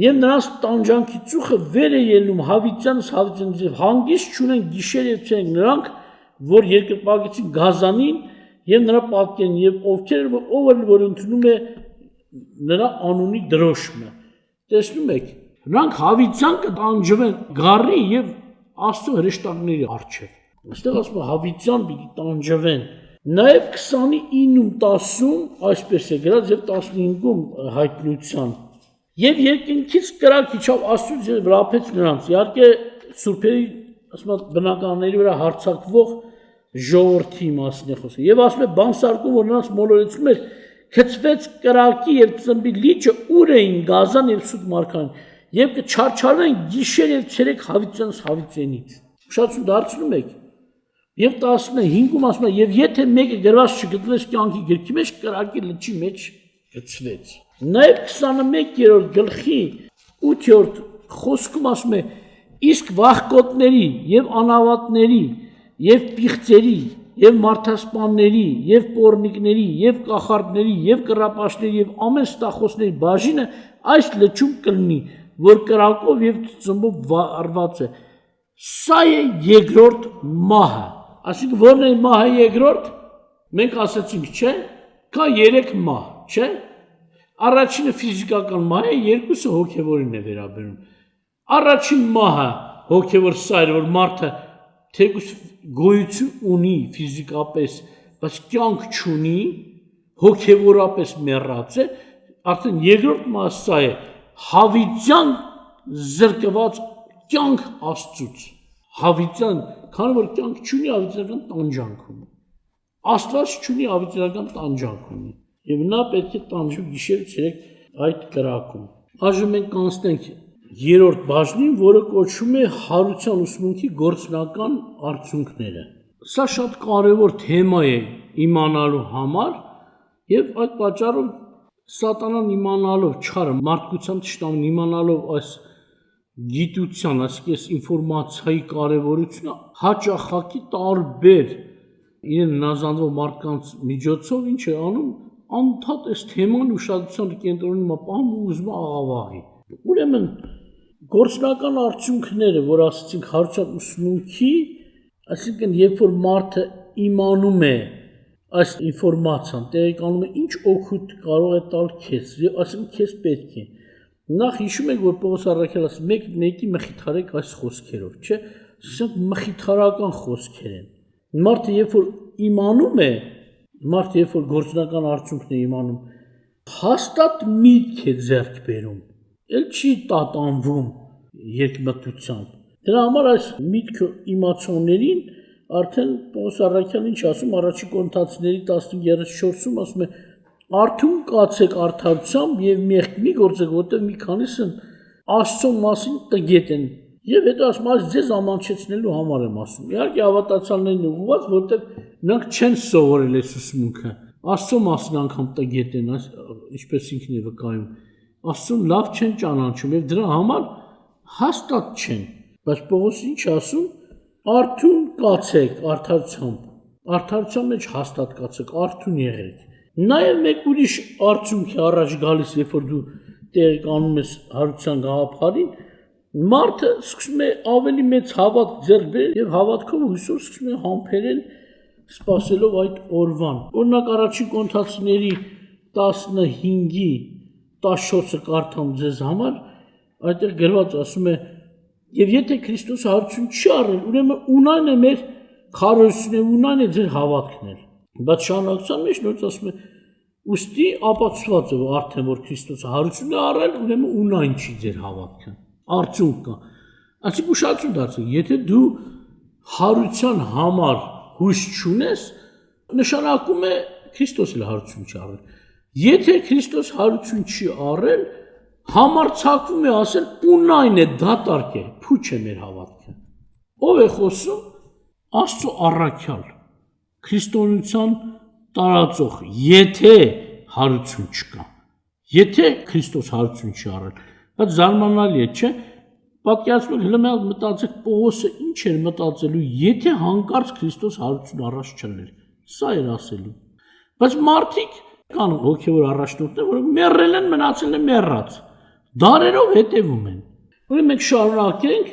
եւ նրանց տանջանքի ծուխը վեր է ելնում հավիտյանս եւ հանգիստ չունեն գիշեր եւ ցերեկ նրանք որ երկրպագեցին գազանին եւ նրա պատկերին եւ ով որ ընդունում է նրա անունի դրոշմը տեսնում եք նրանք հավիտյան կտանջվեն գառի եւ Աստծո հրեշտակների առջև Այստեղ ասում է հավիտյան պիտի տանջվեն։ Նաև 29-ում 10-ում այսպես է գրած եւ 15-ում հայտնության։ Եվ երկնքից կրակ իջավ Աստծուց եւ վրափեց նրանց։ Իհարկե սուրբերի ասում է բնականների վրա հարձակվող ժողովրդի մասին է խոսքը։ Եվ ասում է բանսարկում որ նրանց մոլորեցնում էր գծվեց կրակի եւ ծնբի լիճը ուր էին գազան եւ սուտ մարգան եւ կչարչարվեն գիշեր եւ ցերեկ հավիտյանս հավիտենից։ Շատ դարձնում եք Եվ 15-ում ասում է, եւ եթե մեկը գրված չգտնվեց կյանքի գրքի մեջ, կրակի լճի մեջ գցվեց։ Նաեւ 21-րդ գլխի 8-րդ խոսքում ասում է, իսկ վախկոտների եւ անավատների եւ պիղծերի եւ մարդասպանների եւ պոռնիկների եւ կախարդների եւ կռապաշտների եւ ամեն ստախոսների բաժինը այս լճում կլինի, որ կրակով եւ ծնբով վառված է։ Սա է երկրորդ մահը։ Այսինքն ո՞րն է մահը երկրորդ։ Մենք ասացինք, չէ՞, կա 3 մահ, չէ՞։ Առաջինը ֆիզիկական մահ է, երկուսը հոգևորին է վերաբերում։ Առաջին մահը հոգևոր սա է, որ մարդը թեկուզ գոյություն ունի ֆիզիկապես, բայց կյանք չունի, հոգևորապես մեռած է, արդեն երկրորդ մահը սա է, հավիտյան զրկված կյանք Աստծուց։ Հավիտյան, քանի որ կյանք չունի հավիտենական տանջանք ունի։ Աստված չունի հավիտենական տանջանք ունի։ Եվ նա պետք է տանջի գիշեր ցերեկ այդ կրակում։ Այժմ մենք կանցնենք երրորդ բաժնին, որը կոչվում է հարության ուսմունքի գործնական արդյունքները։ Սա շատ կարևոր թեմա է իմանալու համար, եւ այդ պատճառով սատանան իմանալով չարը մարդկության թշնամին իմանալով այս գիտության, այսպես ինֆորմացիայի կարևորությունը հաճախակի տարբեր իրեն հնազանդվող մարդկանց միջոցով ինչ է անում անդադ այս թեման ուշադրության կենտրոնում ապահում ու ուզում աղավաղի։ Ուրեմն գործնական արդյունքները, որ ասացինք հարության ուսմունքի, այսինքն երբ որ մարդը իմանում է այս ինֆորմացիան, տեղեկանում է ինչ օգուտ կարող է տալ քեզ, այսինքն քեզ պետք է Նախ հիշում եք, որ Պողոս առաքյալը ասում է, մեկի մխիթարեք այս խոսքերով, չէ՞, ասենք մխիթարական խոսքեր են։ Մարդը երբ որ իմանում է, մարդը երբ որ գործնական արդյունքն է իմանում, հաստատ միտք է ձեռք բերում։ էլ չի տատանվում երկմտությամբ։ Դրա համար այս միտքը իմացողներին արդեն Պողոս Առաքյալն ինչ ասում առաջի Կորինթացիների 15:34-ում ասում է արթուն կացեք արդարությամբ եւ մեղք մի գործեք, որտեղ մի քանիսն Աստծո մասին տգետ են։ Եվ հետո ասում այս ձեզ ամանչեցնելու համար եմ ասում։ Իհարկե հավատացյալներին ուղղված, որտեղ նրանք չեն սովորել այս ուսմունքը։ Աստծո մասին անգամ տգետ են, ինչպես ինքն է վկայում։ Աստծուն լավ չեն ճանաչում եւ դրա համար հաստատ չեն։ Բայց Պողոսը ինչ ասում, արթուն կացեք արդարությամբ։ Արդարության մեջ հաստատ կացեք, արթուն եղեք։ Նաեւ մեկ ուրիշ արդյունք է առաջ գալիս, երբ որ դու տեղի կանում ես հարության գաղափարին, մարդը սկսում է ավելի մեծ հավատ ձեռք բերել եւ հավատքով հույսով սկսում է համբերել սпасելով այդ օրվան։ Օրինակ առաջին Կորինթացիների 15-ի 14-ը կարդամ ձեզ համար, այդտեղ գրված ասում է. «Եվ եթե Քրիստոսը հարություն չի առել, ուրեմն ունայն է մեր քարոզությունը, ունայն է ձեր հավատքն էլ»։ Բայց շարունակության մեջ նորից ասում է. «Ուստի ապացուցված է արդեն որ Քրիստոսը հարություն է առել, ուրեմն ունայն չի ձեր հավատքը»։ Արդյունք կա։ Այսինքն ուշադրություն դարձեք, եթե դու հարության համար հույս չունես, նշանակում է Քրիստոսը հարություն չի առել։ Եթե Քրիստոս հարություն չի առել, համարձակվում է ասել ունայն է, դատարկ է, փուչ է մեր հավատքը։ Ով է խոսում? Աստծո առաքյալ, քրիստոնեության տարածող, եթե հարություն չկա, եթե Քրիստոս հարություն չի առել, բայց զարմանալի է, չէ՞։ Պատկերացնեք, հենց մտածեք Պողոսը ինչ էր մտածելու, եթե հանկարծ Քրիստոս հարություն առած չլներ։ Սա էր ասելու։ Բայց մարդիկ կան հոգևոր առաջնորդներ, որոնք մեռել են, մնացել են մեռած։ Դարերով հետևում են։ Ուրեմն մենք շարունակենք,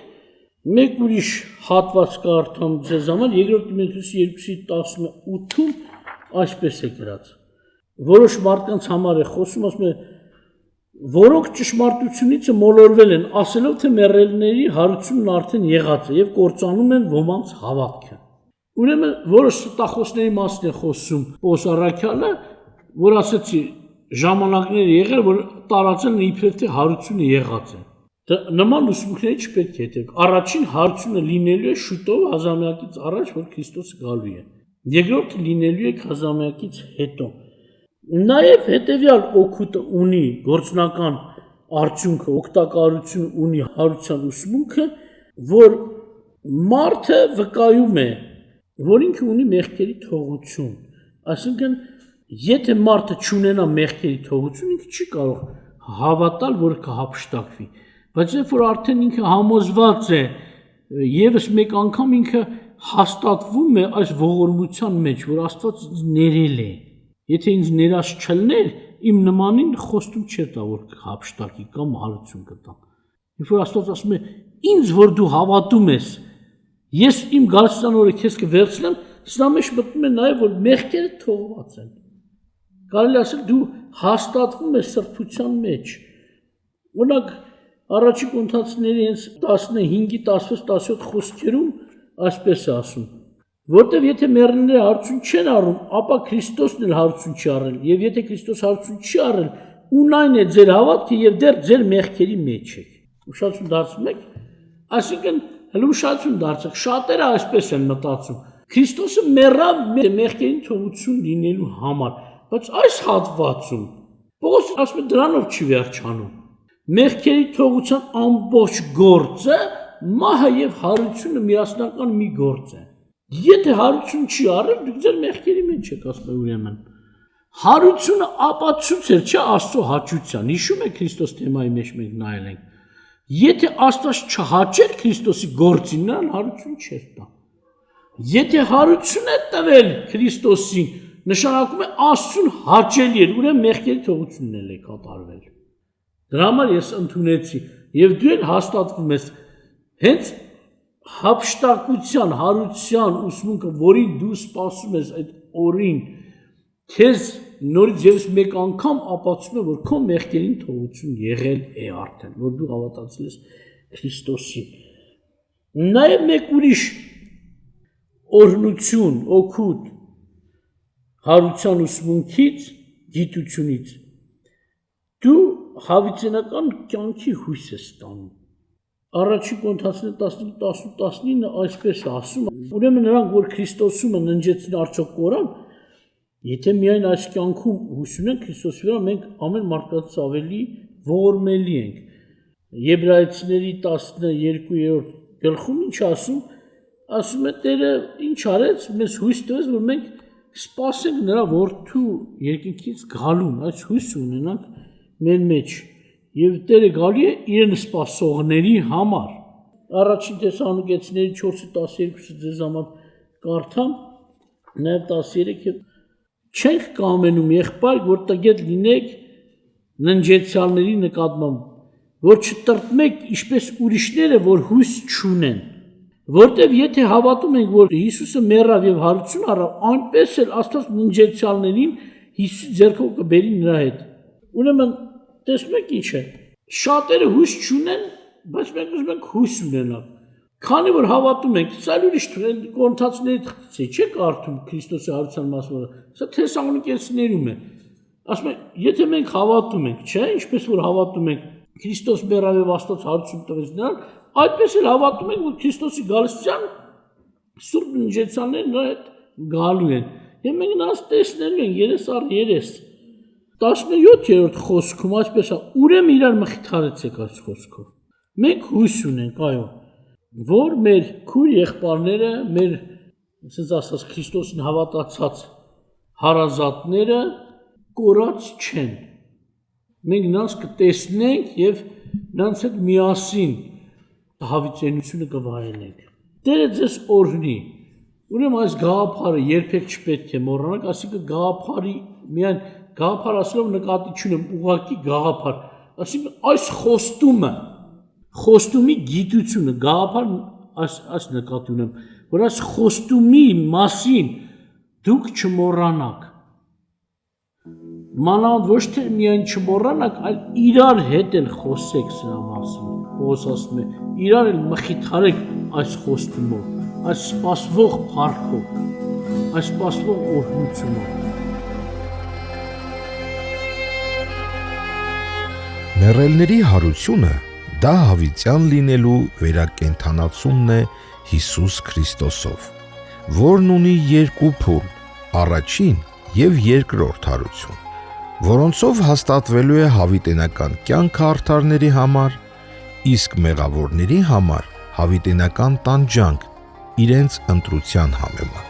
մեկ ուրիշ հատված կարդամ ձեզ համար, 2 Տիմոթեոս 2:18-ում այսպես է գրած։ Որոշ մարդկանց համար է խոսում, ասում է, որոնք ճշմարտությունից մոլորվել են, ասելով թե մեռելների հարությունն արդեն եղած է եւ կործանում են ոմանց հավատքը։ Ուրեմն որոշ ստախոսների մասին է խոսում Պողոս Առաքյալը, որ ասեցի ժամանակներ եղել, որ տարածել են իբրև թե հարությունը եղած է։ Նման ուսմունքների չպետք է հետևեք։ Առաջին հարությունը լինելու է շուտով հազարամյակից առաջ, որ Քրիստոսը գալու է։ Երկրորդը լինելու է հազարամյակից հետո։ Նաև հետևյալ օգուտը ունի գործնական արդյունքը, օգտակարություն ունի հարության ուսմունքը, որ մարդը վկայում է, որ ինքը ունի մեղքերի թողություն։ Այսինքն, եթե մարդը չունենա մեղքերի թողություն, ինքը չի կարող հավատալ, որ կհափշտակվի։ Բայց երբ որ արդեն ինքը համոզված է, եւս մեկ անգամ ինքը հաստատվում է այս ողորմության մեջ, որ Աստված ինձ ներել է։ Եթե ինձ ներած չլներ, իմ նմանին խոստում չէր տա, որ կհափշտակի կամ հարություն կտա։ Երբ որ Աստված ասում է, ինձ որ դու հավատում ես, ես իմ գալստան օրը քեզ կվերցնեմ, սա մեջ մտնում է նաև որ մեղքերը թողված են։ Կարելի ասել դու հաստատվում ես սրբության մեջ։ Օրինակ առաջի Կորինթացիների 15-16-17 խոսքերում այսպես է ասում. որտեվ եթե մեռելները հարություն չեն առում, ապա Քրիստոսն էլ հարություն չի առել, եւ եթե Քրիստոս հարություն չի առել, ունայն է ձեր հավատքը եւ դեռ ձեր մեղքերի մեջ եք։ Ուշադրություն դարձնում եք, այսինքն հələ ուշադրություն դարձեք, շատերը այսպես են մտածում. Քրիստոսը մեռավ մեղքերին թողություն լինելու համար, բայց այս հատվածում Պողոս ասում է դրանով չի վերջանում։ Մեղքերի թողության ամբողջ գործը մահը եւ հարությունը միասնական մի գործ է։ Եթե հարություն չի առել, դուք ձեր մեղքերի մեջ եք, ասում է ուրեմն։ Հարությունը ապացույց է, չէ՞ Աստծո հաճության։ Հիշում եք Քրիստոս թեմայի մեջ մենք նայել ենք։ Եթե Աստված չհաճեր Քրիստոսի գործին, նրան հարություն չէր տա։ Եթե հարություն է տվել Քրիստոսին, նշանակում է Աստծուն հաճելի էր, ուրեմն մեղքերի թողությունն էլ է կատարվել։ Դրա համար ես ընդունեցի եւ դու էլ հաստատվում ես հենց հափշտակության, հարության ուսմունքը, որին դու սպասում ես այդ օրին, քեզ նորից եւս մեկ անգամ ապացուցում է, որ քո մեղքերին թողություն եղել է արդեն, որ դու հավատացել ես Քրիստոսին։ Նաեւ մեկ ուրիշ օրհնություն, օգուտ հարության ուսմունքից, գիտությունից։ Դու հավիտենական կյանքի հույս է ստանում։ Առաջին Կորինթացիներին 15-19 այսպես է ասում. ուրեմն նրանք, որ Քրիստոսում են, ընջեցին արդյոք կորան, եթե միայն այս կյանքում հույս ունենք Քրիստոսի վրա, մենք ամեն մարդկայից ավելի ողորմելի ենք։ Եբրայեցիների 12-րդ գլխում ինչ ասում, ասում է Տերը ինչ արեց, մեզ հույս տվեց, որ մենք սպասենք նրա որդու երկինքից գալուն, այս հույսը ունենանք մեր մեջ, եւ Տերը գալի է իրեն սպասողների համար։ Առաջին Թեսաղոնիկեցիների 4:12-ը ձեզ համար կարդամ, նաեւ 13-ը չենք կամենում եղբայր, որ տգետ լինեք ննջեցյալների նկատմամբ, որ չտրտմեք ինչպես ուրիշները, որ հույս չունեն, որտեւ եթե հավատում ենք, որ Հիսուսը մեռավ եւ հարություն առավ, այնպես էլ Աստված ննջեցյալներին Հիսուսի ձեռքով կբերի նրա հետ։ Ուրեմն տեսնում եք ինչ է։ Շատերը հույս չունեն, բայց մենք ուզում ենք հույս ունենալ։ Քանի որ հավատում ենք, սա ուրիշ Կորինթացիների թղթից է, չէ՞ կարդում Քրիստոսի հարության մասը, սա Թեսաղոնիկեցիներում է։ Ասում է, եթե մենք հավատում ենք, չէ՞, ինչպես որ հավատում ենք Քրիստոս մեռավ եւ Աստված հարություն տվեց նրան, այդպես էլ հավատում ենք, որ Քրիստոսի գալստյան սուրբ ննջեցյալները նրա հետ գալու են։ Եվ մենք նրանց տեսնելու ենք երես առ երես։ 17-րդ խոսքում այսպես է, ուրեմն իրար մխիթարեցեք այս խոսքով։ Մենք հույս ունենք, այո, որ մեր քույր եղբայրները, մեր, ասես ասած, Քրիստոսին հավատացած հարազատները կորած չեն։ Մենք նրանց կտեսնենք եւ նրանց հետ միասին հավիտենությունը կվայելենք։ Տերը ձեզ օրհնի։ Ուրեմն այս գաղափարը երբեք չպետք է մոռանաք, ասիկա գաղափարի միայն գաղափար ասելով նկատի չունեմ, ուղղակի գաղափար, ասիկա այս խոստումի գիտությունը, գաղափար այս նկատի ունեմ, որ այս խոստումի մասին դուք չմոռանաք։ Մանավանդ ոչ թե միայն չմոռանաք, այլ իրար հետ էլ խոսեք սրա մասին։ Պողոս ասում է, իրար էլ մխիթարեք այս խոստումով, այս սպասվող փառքով, այս սպասվող օրհնությունով։ Մեռելների հարությունը դա հավիտյան լինելու վերակենդանացումն է Հիսուս Քրիստոսով, որն ունի երկու փուլ, առաջին եւ երկրորդ հարություն, որոնցով հաստատվելու է հավիտենական կյանքը արդարների համար, իսկ մեղավորների համար հավիտենական տանջանք իրենց ընտրության համեմատ։